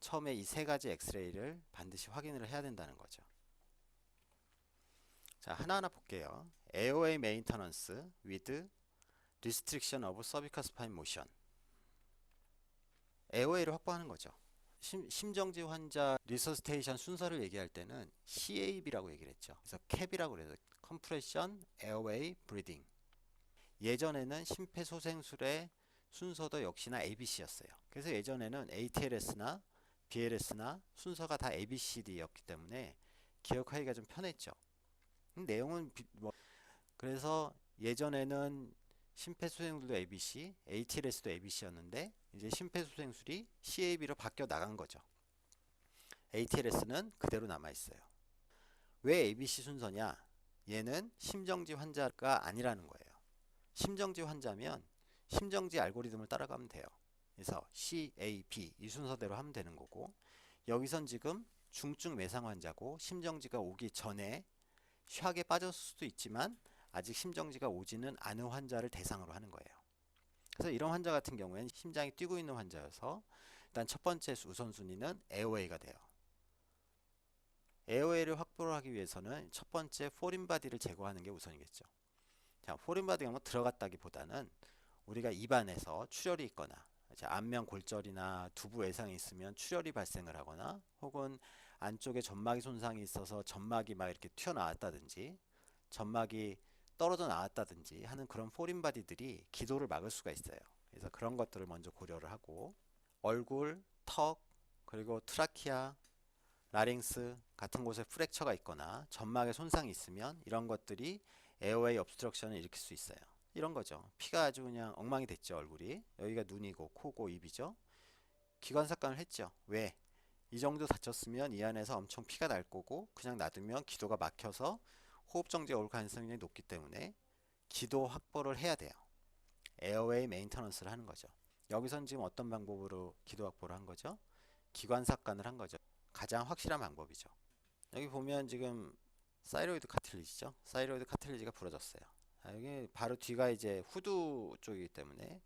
처음에 이 세 가지 엑스레이를 반드시 확인을 해야 된다는 거죠. 자, 하나하나 볼게요. Airway Maintenance with Restriction of Cervical Spine Motion. 에어웨이를 확보하는 거죠. 심정지 환자 리서스테이션 순서를 얘기할 때는 CAB라고 얘기를 했죠. 그래서 CAB이라고 그래서 Compression Airway Breathing. 예전에는 심폐소생술의 순서도 역시나 ABC였어요. 그래서 예전에는 ATLS나 BLS나 순서가 다 ABCD였기 때문에 기억하기가 좀 편했죠. 내용은 그래서 예전에는 심폐소생술도 ABC, ATLS도 ABC였는데 이제 심폐소생술이 CAB로 바뀌어 나간 거죠. ATLS는 그대로 남아 있어요. 왜 ABC 순서냐? 얘는 심정지 환자가 아니라는 거예요. 심정지 환자면 심정지 알고리즘을 따라가면 돼요. 그래서 CAB 이 순서대로 하면 되는 거고, 여기선 지금 중증 외상 환자고 심정지가 오기 전에 샥에 빠졌을 수도 있지만 아직 심정지가 오지는 않은 환자를 대상으로 하는 거예요. 그래서 이런 환자 같은 경우에는 심장이 뛰고 있는 환자여서 일단 첫 번째 우선순위는 에어웨이가 돼요. 에어웨이를 확보를 하기 위해서는 첫 번째 포린바디를 제거하는 게 우선이겠죠. 자, 포린바디가 뭐 들어갔다기보다는 우리가 입안에서 출혈이 있거나 안면 골절이나 두부 외상이 있으면 출혈이 발생을 하거나, 혹은 안쪽에 점막이 손상이 있어서 점막이 막 이렇게 튀어나왔다든지 점막이 떨어져 나왔다든지 하는 그런 포린바디들이 기도를 막을 수가 있어요. 그래서 그런 것들을 먼저 고려를 하고, 얼굴, 턱, 그리고 트라키아, 라링스 같은 곳에 프랙처가 있거나 점막에 손상이 있으면 이런 것들이 에어웨이 obstruction을 일으킬 수 있어요. 이런 거죠. 피가 아주 그냥 엉망이 됐죠. 얼굴이. 여기가 눈이고 코고 입이죠. 기관삭관을 했죠. 왜? 이 정도 다쳤으면 이 안에서 엄청 피가 날 거고, 그냥 놔두면 기도가 막혀서 호흡정지가 올 가능성이 높기 때문에 기도 확보를 해야 돼요. 에어웨이 메인터넌스를 하는 거죠. 여기선 지금 어떤 방법으로 기도 확보를 한 거죠? 기관삭관을 한 거죠. 가장 확실한 방법이죠. 여기 보면 지금 사이로이드 카틸리지죠. 사이로이드 카틸리지가 부러졌어요. 여기 바로 뒤가 이제 후두 쪽이기 때문에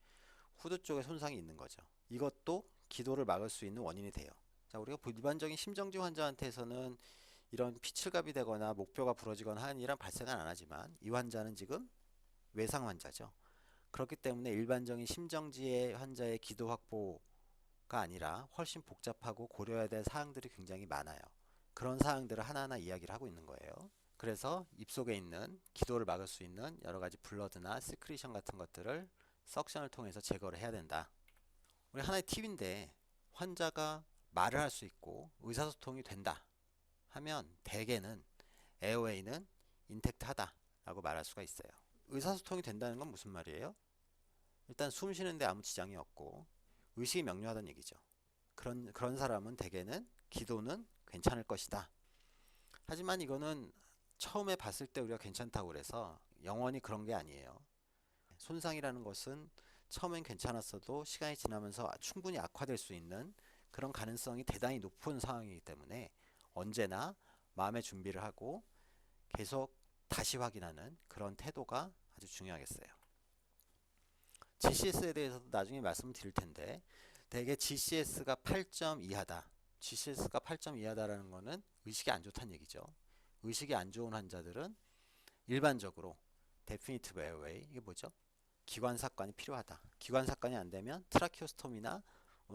후두 쪽에 손상이 있는 거죠. 이것도 기도를 막을 수 있는 원인이 돼요. 자, 우리가 일반적인 심정지 환자한테서는 이런 피칠갑이 되거나 목뼈가 부러지거나 하는 일은 발생은 안 하지만 이 환자는 지금 외상 환자죠. 그렇기 때문에 일반적인 심정지의 환자의 기도 확보가 아니라 훨씬 복잡하고 고려해야 될 사항들이 굉장히 많아요. 그런 사항들을 하나하나 이야기를 하고 있는 거예요. 그래서 입속에 있는 기도를 막을 수 있는 여러 가지 블러드나 시크리션 같은 것들을 석션을 통해서 제거를 해야 된다. 우리 하나의 팁인데 환자가 말을 할 수 있고 의사소통이 된다 하면 대개는 에어웨이는 인택트하다 라고 말할 수가 있어요. 의사소통이 된다는 건 무슨 말이에요? 일단 숨 쉬는데 아무 지장이 없고 의식이 명료하다는 얘기죠. 그런 사람은 대개는 기도는 괜찮을 것이다. 하지만 이거는 처음에 봤을 때 우리가 괜찮다고 그래서 영원히 그런 게 아니에요. 손상이라는 것은 처음엔 괜찮았어도 시간이 지나면서 충분히 악화될 수 있는 그런 가능성이 대단히 높은 상황이기 때문에 언제나 마음의 준비를 하고 계속 다시 확인하는 그런 태도가 아주 중요하겠어요. GCS에 대해서도 나중에 말씀을 드릴 텐데 대개 GCS가 8점 이하다. GCS가 8점 이하다라는 것은 의식이 안 좋다는 얘기죠. 의식이 안 좋은 환자들은 일반적으로 데피니티브 에어웨이, 이게 뭐죠? 기관삭관이 필요하다. 기관삭관이 안 되면 트라키오스톰이나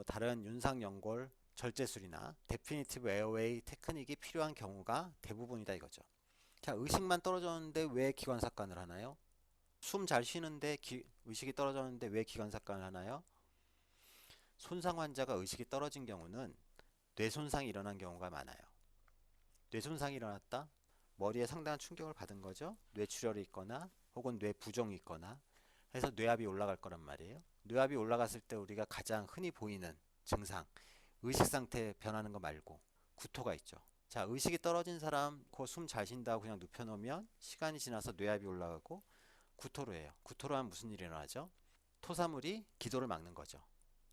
다른 윤상연골 절제술이나 데피니티브 에어웨이 테크닉이 필요한 경우가 대부분이다 이거죠. 자, 의식만 떨어졌는데 왜 기관삭관을 하나요? 숨 잘 쉬는데 의식이 떨어졌는데 왜 기관삭관을 하나요? 손상 환자가 의식이 떨어진 경우는 뇌손상이 일어난 경우가 많아요. 뇌손상이 일어났다? 머리에 상당한 충격을 받은 거죠. 뇌출혈이 있거나 혹은 뇌부종이 있거나 해서 뇌압이 올라갈 거란 말이에요. 뇌압이 올라갔을 때 우리가 가장 흔히 보이는 증상, 의식 상태 변하는 거 말고 구토가 있죠. 자, 의식이 떨어진 사람 그 숨 잘 쉰다고 그냥 눕혀놓으면 시간이 지나서 뇌압이 올라가고 구토로 해요. 구토로 하면 무슨 일이 일어나죠? 토사물이 기도를 막는 거죠.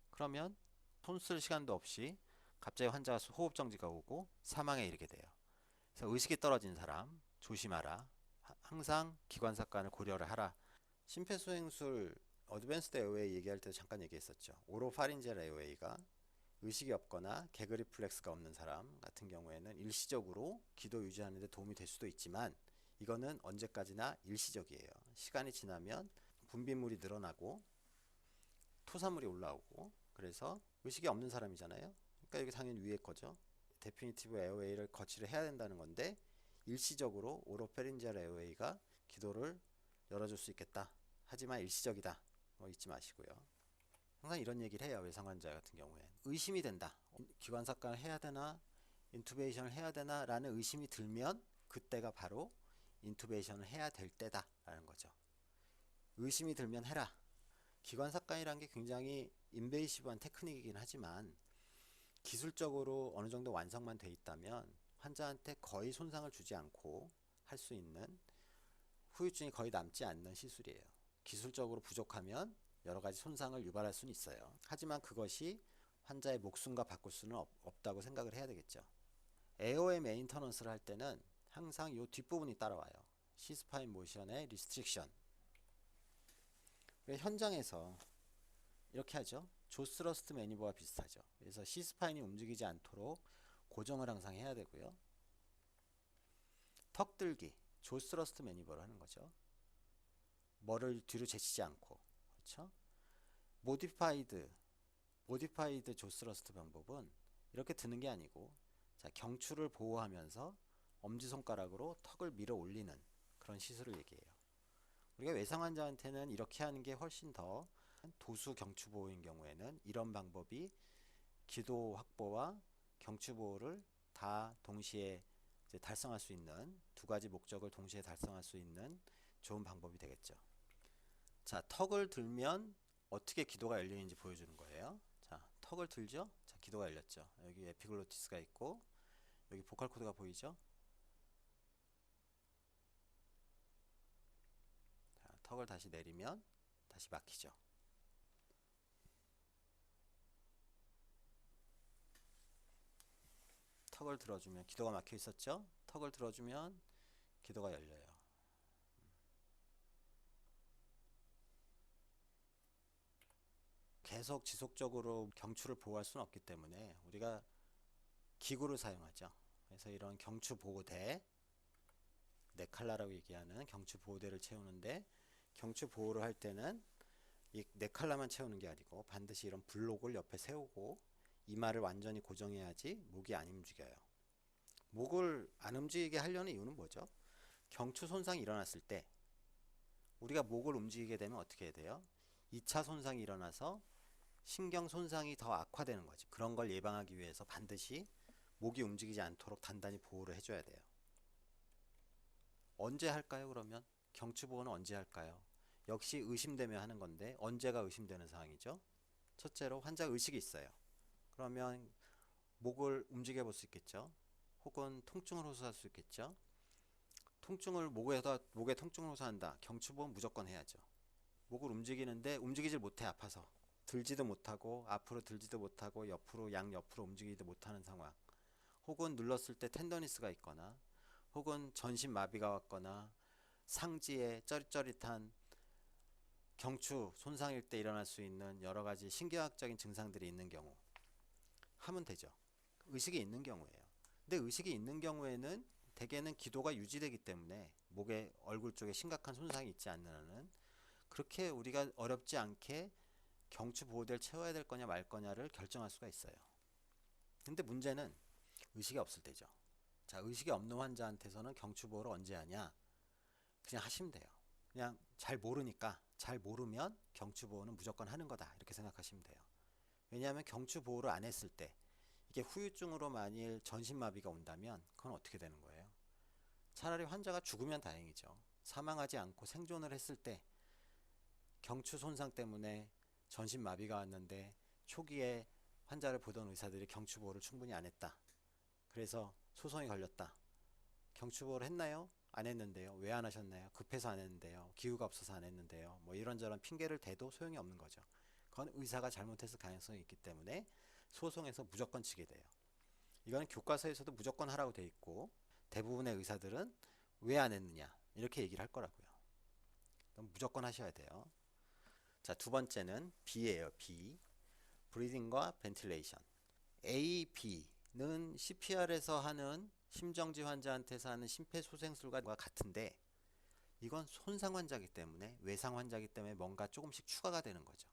그러면 손 쓸 시간도 없이 갑자기 환자가 호흡 정지가 오고 사망에 이르게 돼요. 그래서 의식이 떨어진 사람 조심하라. 항상 기관삭관을 고려를 하라. 심폐소생술 어드밴스드 에어웨이 얘기할 때도 잠깐 얘기했었죠. 오로파린젤 에어웨이가 의식이 없거나 개그 리플렉스가 없는 사람 같은 경우에는 일시적으로 기도 유지하는 데 도움이 될 수도 있지만 이거는 언제까지나 일시적이에요. 시간이 지나면 분비물이 늘어나고 토사물이 올라오고 그래서 의식이 없는 사람이잖아요. 그러니까 여기 당연히 위에 거죠. 데피니티브 에어웨이를 거치를 해야 된다는 건데 일시적으로 오로페린젤 에어웨이가 기도를 열어줄 수 있겠다. 하지만 일시적이다. 잊지 마시고요. 항상 이런 얘기를 해요. 외상 환자 같은 경우엔 의심이 된다. 기관삭관을 해야 되나 인투베이션을 해야 되나 라는 의심이 들면 그때가 바로 인투베이션을 해야 될 때다 라는 거죠. 의심이 들면 해라. 기관삭관이라는 게 굉장히 인베이시브한 테크닉이긴 하지만 기술적으로 어느 정도 완성만 돼 있다면 환자한테 거의 손상을 주지 않고 할 수 있는 후유증이 거의 남지 않는 시술이에요. 기술적으로 부족하면 여러 가지 손상을 유발할 수는 있어요. 하지만 그것이 환자의 목숨과 바꿀 수는 없다고 생각을 해야 되겠죠. 에어웨이 메인터넌스를 할 때는 항상 이 뒷부분이 따라와요. C스파인 모션의 리스트릭션. 현장에서 이렇게 하죠. 조스러스트 매니버와 비슷하죠. 그래서 C스파인이 움직이지 않도록 고정을 항상 해야 되고요. 턱 들기, 조스러스트 매니버를 하는 거죠. 뭐를 뒤로 제치지 않고. 그렇죠? 모디파이드 조스러스트 방법은 이렇게 드는 게 아니고 자, 경추를 보호하면서 엄지손가락으로 턱을 밀어 올리는 그런 시술을 얘기해요. 우리가 외상 환자한테는 이렇게 하는 게 훨씬 더 도수 경추 보호인 경우에는 이런 방법이 기도 확보와 경추 보호를 다 동시에 이제 달성할 수 있는 두 가지 목적을 동시에 달성할 수 있는 좋은 방법이 되겠죠. 자, 턱을 들면 어떻게 기도가 열리는지 보여주는 거예요. 자, 턱을 들죠? 자, 기도가 열렸죠. 여기 에피글로티스가 있고 여기 보컬 코드가 보이죠? 자, 턱을 다시 내리면 다시 막히죠. 턱을 들어주면 기도가 막혀 있었죠? 턱을 들어주면 기도가 열려요. 계속 지속적으로 경추를 보호할 수는 없기 때문에 우리가 기구를 사용하죠. 그래서 이런 경추 보호대, 네칼라라고 얘기하는 경추 보호대를 채우는데, 경추 보호를 할 때는 이 네칼라만 채우는 게 아니고 반드시 이런 블록을 옆에 세우고 이마를 완전히 고정해야지 목이 안 움직여요. 목을 안 움직이게 하려는 이유는 뭐죠? 경추 손상이 일어났을 때 우리가 목을 움직이게 되면 어떻게 해야 돼요? 2차 손상이 일어나서 신경 손상이 더 악화되는 거지. 그런 걸 예방하기 위해서 반드시 목이 움직이지 않도록 단단히 보호를 해줘야 돼요. 언제 할까요, 그러면? 경추 보호는 언제 할까요? 역시 의심되면 하는 건데, 언제가 의심되는 상황이죠? 첫째로 환자 의식이 있어요. 그러면 목을 움직여 볼 수 있겠죠? 혹은 통증을 호소할 수 있겠죠? 목에 통증을 호소한다. 경추 보호는 무조건 해야죠. 목을 움직이는데 움직이질 못해, 아파서. 들지도 못하고 앞으로 들지도 못하고 옆으로 양옆으로 움직이지도 못하는 상황, 혹은 눌렀을 때 텐더니스가 있거나 혹은 전신 마비가 왔거나 상지에 쩌릿쩌릿한 경추 손상일 때 일어날 수 있는 여러 가지 신경학적인 증상들이 있는 경우 하면 되죠. 의식이 있는 경우에요. 근데 의식이 있는 경우에는 대개는 기도가 유지되기 때문에 목에 얼굴 쪽에 심각한 손상이 있지 않는 한은 그렇게 우리가 어렵지 않게 경추 보호대를 채워야 될 거냐 말 거냐를 결정할 수가 있어요. 근데 문제는 의식이 없을 때죠. 자, 의식이 없는 환자한테서는 경추 보호를 언제 하냐? 그냥 하시면 돼요. 그냥 잘 모르니까, 잘 모르면 경추 보호는 무조건 하는 거다, 이렇게 생각하시면 돼요. 왜냐하면 경추 보호를 안 했을 때 이게 후유증으로 만일 전신마비가 온다면 그건 어떻게 되는 거예요? 차라리 환자가 죽으면 다행이죠. 사망하지 않고 생존을 했을 때 경추 손상 때문에 전신마비가 왔는데 초기에 환자를 보던 의사들이 경추보호를 충분히 안 했다. 그래서 소송이 걸렸다. 경추보호를 했나요? 안 했는데요. 왜 안 하셨나요? 급해서 안 했는데요. 기후가 없어서 안 했는데요. 뭐 이런저런 핑계를 대도 소용이 없는 거죠. 그건 의사가 잘못했을 가능성이 있기 때문에 소송에서 무조건 지게 돼요. 이거는 교과서에서도 무조건 하라고 돼 있고 대부분의 의사들은 왜 안 했느냐 이렇게 얘기를 할 거라고요. 그럼 무조건 하셔야 돼요. 자, 두 번째는 B예요. B. 브리딩과 벤틸레이션. A, B는 CPR에서 하는 심정지 환자한테서 하는 심폐소생술과 같은데 이건 손상 환자이기 때문에, 외상 환자이기 때문에 뭔가 조금씩 추가가 되는 거죠.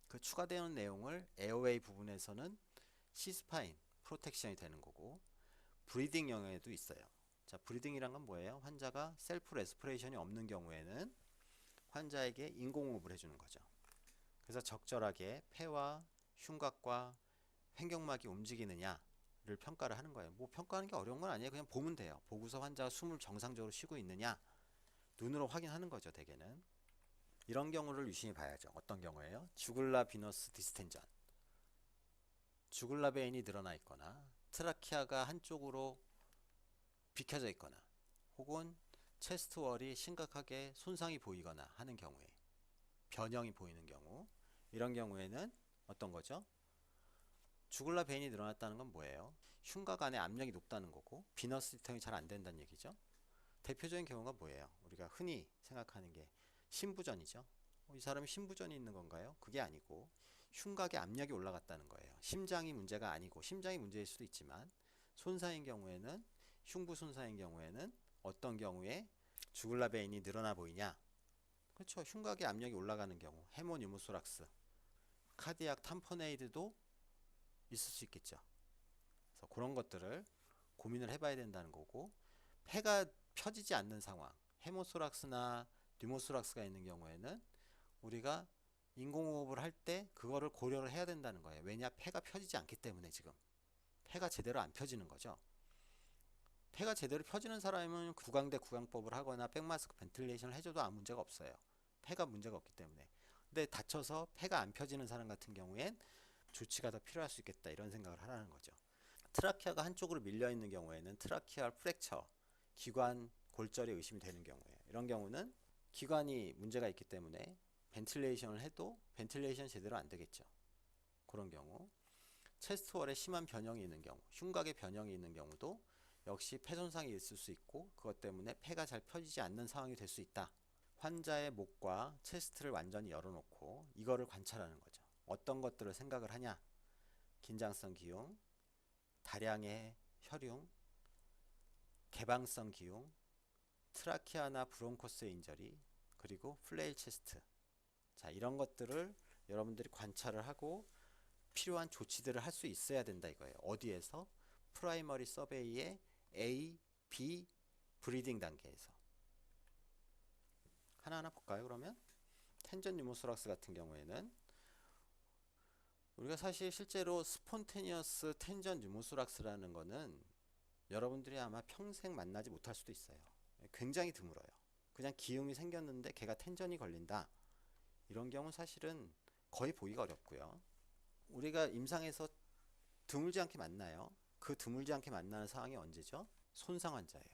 그 추가되는 내용을 에어웨이 부분에서는 시스파인 프로텍션이 되는 거고, 브리딩 영역에도 있어요. 자, 브리딩이란 건 뭐예요? 환자가 셀프 레스피레이션이 없는 경우에는 환자에게 인공호흡을 해주는 거죠. 그래서 적절하게 폐와 흉곽과 횡격막이 움직이느냐를 평가를 하는 거예요. 뭐 평가하는 게 어려운 건 아니에요. 그냥 보면 돼요. 보고서 환자가 숨을 정상적으로 쉬고 있느냐 눈으로 확인하는 거죠. 대개는 이런 경우를 유심히 봐야죠. 어떤 경우에요? 주글라 비너스 디스텐전, 주글라 베인이 늘어나 있거나 트라키아가 한쪽으로 비켜져 있거나 혹은 체스트월이 심각하게 손상이 보이거나 하는 경우에, 변형이 보이는 경우, 이런 경우에는 어떤 거죠? 주글라 베인이 늘어났다는 건 뭐예요? 흉곽 안에 압력이 높다는 거고 비너스 디텍션이 잘 안 된다는 얘기죠. 대표적인 경우가 뭐예요? 우리가 흔히 생각하는 게 심부전이죠. 이 사람이 심부전이 있는 건가요? 그게 아니고 흉곽에 압력이 올라갔다는 거예요. 심장이 문제가 아니고, 심장이 문제일 수도 있지만 손상인 경우에는, 흉부 손상인 경우에는 어떤 경우에 주글라 베인이 늘어나 보이냐? 그렇죠. 흉곽에 압력이 올라가는 경우, 헤모뉴모소락스, 카디악 탐포네이드도 있을 수 있겠죠. 그래서 그런 것들을 고민을 해봐야 된다는 거고, 폐가 펴지지 않는 상황, 헤모소락스나 뉴모소락스가 있는 경우에는 우리가 인공호흡을 할 때 그거를 고려를 해야 된다는 거예요. 왜냐? 폐가 펴지지 않기 때문에. 지금 폐가 제대로 안 펴지는 거죠. 폐가 제대로 펴지는 사람은 구강대 구강법을 하거나 백마스크 벤틸레이션을 해줘도 아무 문제가 없어요. 폐가 문제가 없기 때문에. 근데 다쳐서 폐가 안 펴지는 사람 같은 경우엔 조치가 더 필요할 수 있겠다, 이런 생각을 하라는 거죠. 트라키아가 한쪽으로 밀려 있는 경우에는 트라키알 프랙처, 기관 골절이 의심이 되는 경우에, 이런 경우는 기관이 문제가 있기 때문에 벤틸레이션을 해도 벤틸레이션 제대로 안 되겠죠. 그런 경우. 체스트월에 심한 변형이 있는 경우, 흉곽에 변형이 있는 경우도 역시 폐 손상이 있을 수 있고 그것 때문에 폐가 잘 펴지지 않는 상황이 될 수 있다. 환자의 목과 체스트를 완전히 열어놓고 이거를 관찰하는 거죠. 어떤 것들을 생각을 하냐? 긴장성 기흉, 다량의 혈융, 개방성 기흉, 트라키아나 브론코스의 인절이, 그리고 플레일 체스트. 자, 이런 것들을 여러분들이 관찰을 하고 필요한 조치들을 할 수 있어야 된다 이거예요. 어디에서? 프라이머리 서베이의 A, B 브리딩 단계에서. 하나하나 볼까요? 그러면 텐전 뉴모소락스 같은 경우에는 우리가 사실 실제로 스폰테니어스 텐전 뉴모소락스라는 거는 여러분들이 아마 평생 만나지 못할 수도 있어요. 굉장히 드물어요. 그냥 기흉이 생겼는데 걔가 텐전이 걸린다. 이런 경우 사실은 거의 보기가 어렵고요. 우리가 임상에서 드물지 않게 만나요. 그 드물지 않게 만나는 상황이 언제죠? 손상 환자예요.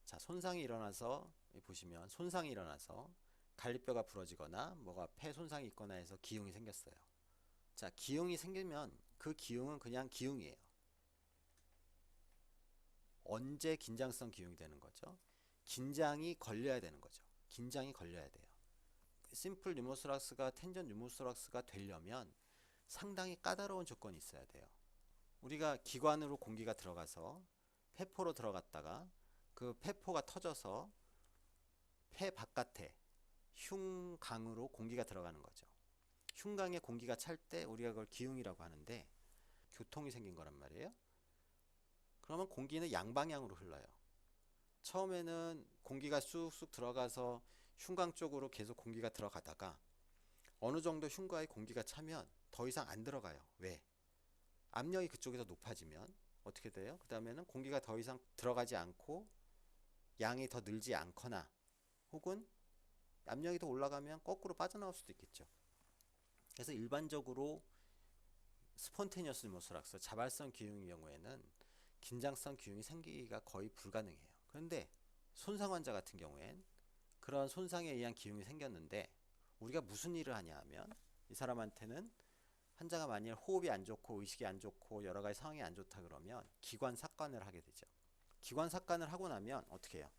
자, 손상이 일어나서 보시면 손상이 일어나서 갈비뼈가 부러지거나 뭐가 폐 손상이 있거나 해서 기흉이 생겼어요. 자, 기흉이 생기면 그 기흉은 그냥 기흉이에요. 언제 긴장성 기흉이 되는 거죠? 긴장이 걸려야 되는 거죠. 긴장이 걸려야 돼요. 심플 뉴모소락스가 텐전 뉴모소락스가 되려면 상당히 까다로운 조건이 있어야 돼요. 우리가 기관으로 공기가 들어가서 폐포로 들어갔다가 그 폐포가 터져서 폐 바깥에 흉강으로 공기가 들어가는 거죠. 흉강에 공기가 찰 때 우리가 그걸 기흉이라고 하는데 교통이 생긴 거란 말이에요. 그러면 공기는 양방향으로 흘러요. 처음에는 공기가 쑥쑥 들어가서 흉강 쪽으로 계속 공기가 들어가다가 어느 정도 흉곽에 공기가 차면 더 이상 안 들어가요. 왜? 압력이 그쪽에서 높아지면 어떻게 돼요? 그 다음에는 공기가 더 이상 들어가지 않고 양이 더 늘지 않거나 혹은 압력이 더 올라가면 거꾸로 빠져나올 수도 있겠죠. 그래서 일반적으로 스폰테니어스 뉴모소락스, 자발성 기흉의 경우에는 긴장성 기흉이 생기기가 거의 불가능해요. 그런데 손상 환자 같은 경우엔 그런 손상에 의한 기흉이 생겼는데 우리가 무슨 일을 하냐 하면 이 사람한테는 환자가 만일 호흡이 안 좋고 의식이 안 좋고 여러 가지 상황이 안 좋다 그러면 기관 삭관을 하게 되죠. 기관 삭관을 하고 나면 어떻게 해요?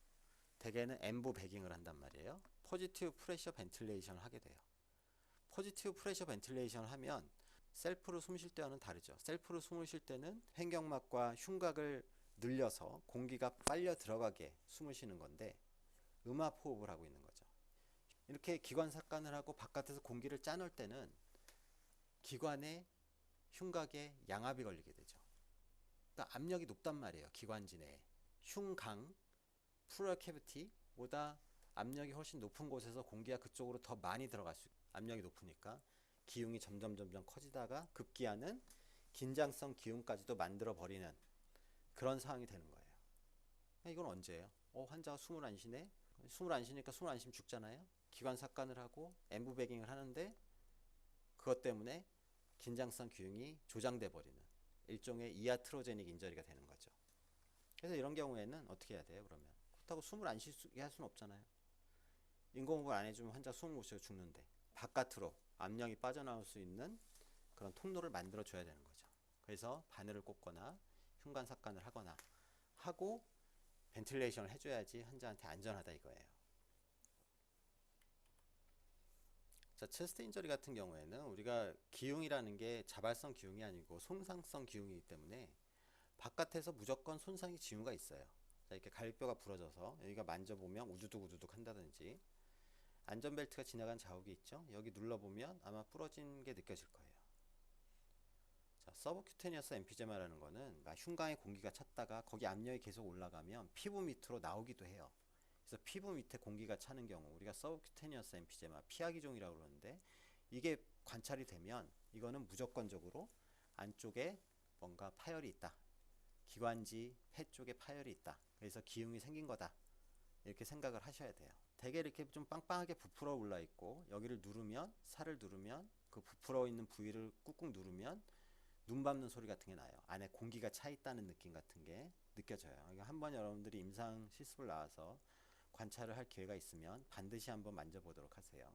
대개는 엠부 배깅을 한단 말이에요. 포지티브 프레셔 벤틸레이션을 하게 돼요. 포지티브 프레셔 벤틸레이션을 하면 셀프로 숨 쉴 때와는 다르죠. 셀프로 숨을 쉴 때는 횡격막과 흉곽을 늘려서 공기가 빨려 들어가게 숨을 쉬는 건데 음압 호흡을 하고 있는 거죠. 이렇게 기관 삭관을 하고 바깥에서 공기를 짜놓을 때는 기관에 흉곽에 양압이 걸리게 되죠. 그러니까 압력이 높단 말이에요. 기관지 내에. 흉강, 플루럴 캐비티보다 압력이 훨씬 높은 곳에서 공기가 그쪽으로 더 많이 들어갈 수 있고 압력이 높으니까 기흉이 점점 커지다가 급기야는 긴장성 기흉까지도 만들어 버리는 그런 상황이 되는 거예요. 이건 언제예요? 환자가 숨을 안 쉬네? 숨을 안 쉬니까 숨을 안 쉬면 죽잖아요. 기관 삭관을 하고 엠부베깅을 하는데 그것 때문에 긴장성 기흉이 조장돼 버리는 일종의 이아트로제닉 인저리가 되는 거죠. 그래서 이런 경우에는 어떻게 해야 돼요? 그러면 그렇다고 숨을 안 쉬게 할 수는 없잖아요. 인공호흡을 안 해주면 환자 숨을 못 쉬고 죽는데 바깥으로 압력이 빠져나올 수 있는 그런 통로를 만들어 줘야 되는 거죠. 그래서 바늘을 꽂거나 흉관 삭관을 하거나 하고 벤틸레이션을 해줘야지 환자한테 안전하다 이거예요. 자, 체스트 인저리 같은 경우에는 우리가 기흉이라는 게 자발성 기흉이 아니고 손상성 기흉이기 때문에 바깥에서 무조건 손상이 징후가 있어요. 자, 이렇게 갈비뼈가 부러져서 여기가 만져보면 우두둑 한다든지 안전벨트가 지나간 자국이 있죠. 여기 눌러보면 아마 부러진 게 느껴질 거예요. 자, 서브큐테니어스 엠피제마라는 거는 흉곽에 공기가 찼다가 거기 압력이 계속 올라가면 피부 밑으로 나오기도 해요. 그래서 피부 밑에 공기가 차는 경우 우리가 서브큐테니어스 엠피제마, 피하기종이라고 그러는데 이게 관찰이 되면 이거는 무조건적으로 안쪽에 뭔가 파열이 있다. 기관지, 폐 쪽에 파열이 있다. 그래서 기흉이 생긴 거다. 이렇게 생각을 하셔야 돼요. 대개 이렇게 좀 빵빵하게 부풀어 올라 있고 여기를 누르면 살을 누르면 그 부풀어 있는 부위를 꾹꾹 누르면 눈 밟는 소리 같은 게 나요. 안에 공기가 차 있다는 느낌 같은 게 느껴져요. 그러니까 한번 여러분들이 임상 실습을 나와서 관찰을 할 기회가 있으면 반드시 한번 만져보도록 하세요.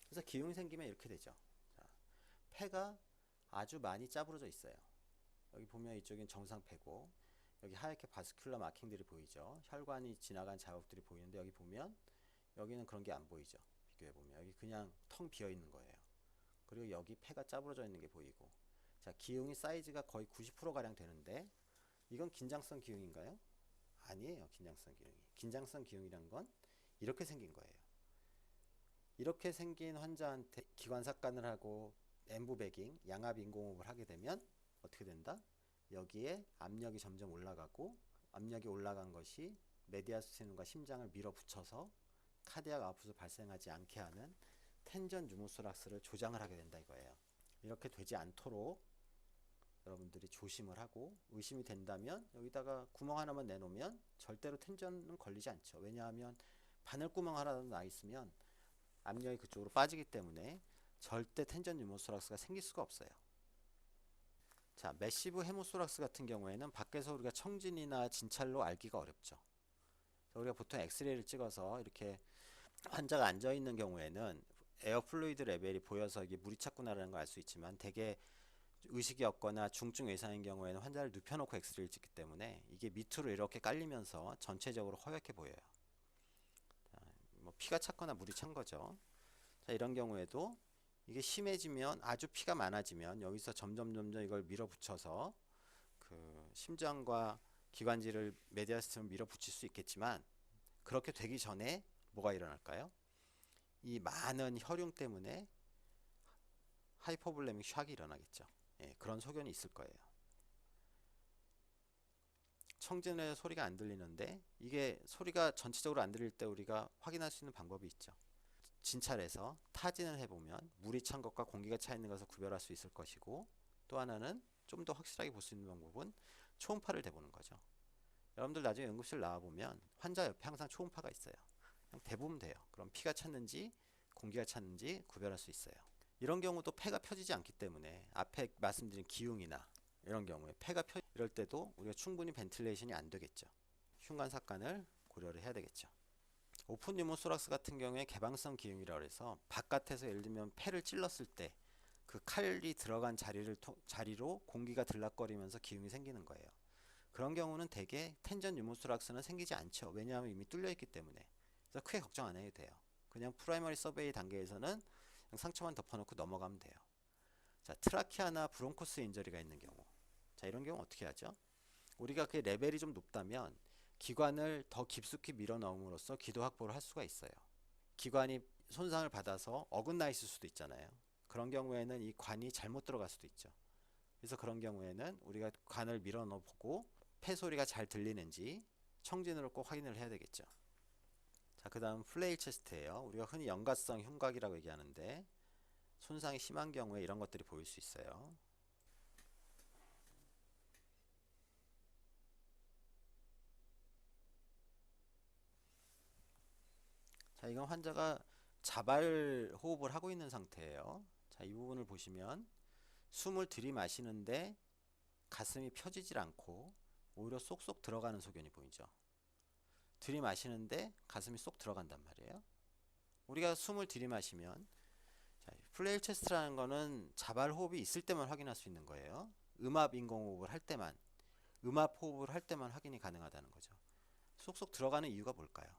그래서 기흉이 생기면 이렇게 되죠. 자, 폐가 아주 많이 짜부러져 있어요. 여기 보면 이쪽엔 정상폐고, 여기 하얗게 바스큘러 마킹들이 보이죠. 혈관이 지나간 자국들이 보이는데, 여기 보면 여기는 그런 게 안 보이죠. 비교해 보면 여기 그냥 텅 비어 있는 거예요. 그리고 여기 폐가 짜부러져 있는 게 보이고, 자, 기흉이 사이즈가 거의 90% 가량 되는데, 이건 긴장성 기흉인가요? 아니에요. 긴장성 기흉이. 긴장성 기흉이란 건 이렇게 생긴 거예요. 이렇게 생긴 환자한테 기관삭관을 하고 엠부베깅, 양압 인공호흡을 하게 되면 어떻게 된다? 여기에 압력이 점점 올라가고, 압력이 올라간 것이 메디아스틴과 심장을 밀어붙여서 카디악 아웃풋을 발생하지 않게 하는 텐전 뉴모소락스를 조장을 하게 된다 이거예요. 이렇게 되지 않도록 여러분들이 조심을 하고, 의심이 된다면 여기다가 구멍 하나만 내놓으면 절대로 텐전은 걸리지 않죠. 왜냐하면 바늘구멍 하나도 나 있으면 압력이 그쪽으로 빠지기 때문에 절대 텐전 뉴모소락스가 생길 수가 없어요. 자, 매시브 헤모소락스 같은 경우에는 밖에서 우리가 청진이나 진찰로 알기가 어렵죠. 우리가 보통 엑스레이를 찍어서 이렇게 환자가 앉아 있는 경우에는 에어 플루이드 레벨이 보여서 이게 물이 찼구나라는 걸 알 수 있지만, 대개 의식이 없거나 중증 외상인 경우에는 환자를 눕혀놓고 엑스레이를 찍기 때문에 이게 밑으로 이렇게 깔리면서 전체적으로 허옇게 보여요. 자, 뭐 피가 찼거나 물이 찬 거죠. 자, 이런 경우에도 이게 심해지면, 아주 피가 많아지면 여기서 점점 이걸 밀어붙여서 그 심장과 기관지를 메디아스틴을 밀어붙일 수 있겠지만, 그렇게 되기 전에 뭐가 일어날까요? 이 많은 혈융 때문에 하이포볼레믹 샥이 일어나겠죠. 예, 그런 소견이 있을 거예요. 청진의 소리가 안 들리는데, 이게 소리가 전체적으로 안 들릴 때 우리가 확인할 수 있는 방법이 있죠. 진찰해서 타진을 해보면 물이 찬 것과 공기가 차 있는 것을 구별할 수 있을 것이고, 또 하나는 좀 더 확실하게 볼 수 있는 방법은 초음파를 대보는 거죠. 여러분들 나중에 응급실 나와보면 환자 옆에 항상 초음파가 있어요. 그냥 대보면 돼요. 그럼 피가 찼는지 공기가 찼는지 구별할 수 있어요. 이런 경우도 폐가 펴지지 않기 때문에 앞에 말씀드린 기흉이나 이런 경우에 폐가 펴 이럴 때도 우리가 충분히 벤틸레이션이 안 되겠죠. 흉관 삭관을 고려를 해야 되겠죠. 오픈 뉴모소락스 같은 경우에 개방성 기흉이라고 해서 바깥에서 예를 들면 폐를 찔렀을 때 그 칼이 들어간 자리로 공기가 들락거리면서 기흉이 생기는 거예요. 그런 경우는 대개 텐전 뉴모소락스는 생기지 않죠. 왜냐하면 이미 뚫려 있기 때문에. 그래서 크게 걱정 안 해도 돼요. 그냥 프라이머리 서베이 단계에서는 상처만 덮어놓고 넘어가면 돼요. 자, 트라키아나 브론코스 인저리가 있는 경우. 자, 이런 경우 어떻게 하죠? 우리가 그 레벨이 좀 높다면 기관을 더 깊숙이 밀어 넣음으로써 기도 확보를 할 수가 있어요. 기관이 손상을 받아서 어긋나 있을 수도 있잖아요. 그런 경우에는 이 관이 잘못 들어갈 수도 있죠. 그래서 그런 경우에는 우리가 관을 밀어 넣어 보고 폐 소리가 잘 들리는지 청진으로 꼭 확인을 해야 되겠죠. 자, 그 다음 플레일 체스트예요. 우리가 흔히 연가성 흉곽이라고 얘기하는데, 손상이 심한 경우에 이런 것들이 보일 수 있어요. 자, 이건 환자가 자발 호흡을 하고 있는 상태예요. 자, 이 부분을 보시면 숨을 들이마시는데 가슴이 펴지질 않고 오히려 쏙쏙 들어가는 소견이 보이죠. 들이마시는데 가슴이 쏙 들어간단 말이에요. 우리가 숨을 들이마시면, 자, 플레일 체스트라는 거는 자발 호흡이 있을 때만 확인할 수 있는 거예요. 음압 인공호흡을 할 때만, 음압 호흡을 할 때만 확인이 가능하다는 거죠. 쏙쏙 들어가는 이유가 뭘까요?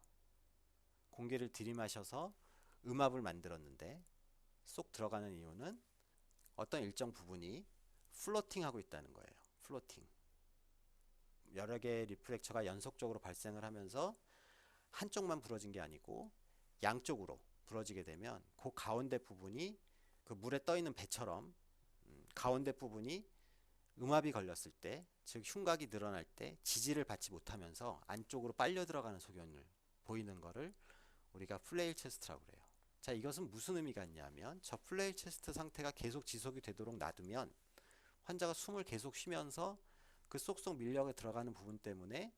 공기를 들이마셔서 음압을 만들었는데 쏙 들어가는 이유는 어떤 일정 부분이 플로팅 하고 있다는 거예요. 플로팅. 여러 개의 리프렉처가 연속적으로 발생을 하면서 한쪽만 부러진 게 아니고 양쪽으로 부러지게 되면 그 가운데 부분이 그 물에 떠 있는 배처럼 가운데 부분이 음압이 걸렸을 때, 즉 흉곽이 늘어날 때 지지를 받지 못하면서 안쪽으로 빨려 들어가는 소견을 보이는 거를 우리가 플레일 체스트라고 그래요. 자, 이것은 무슨 의미가 있냐면, 저 플레일 체스트 상태가 계속 지속이 되도록 놔두면 환자가 숨을 계속 쉬면서 그 쏙쏙 밀려 들어가는 부분 때문에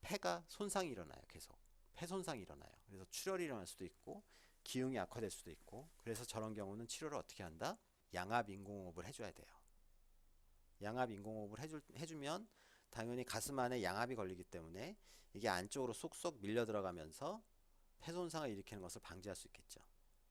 폐가 손상이 일어나요. 계속 폐 손상이 일어나요. 그래서 출혈이 일어날 수도 있고 기흉이 악화될 수도 있고, 그래서 저런 경우는 치료를 어떻게 한다? 양압 인공호흡을 해줘야 돼요. 양압 인공호흡을 해주면 당연히 가슴 안에 양압이 걸리기 때문에 이게 안쪽으로 쏙쏙 밀려 들어가면서 폐 손상을 일으키는 것을 방지할 수 있겠죠.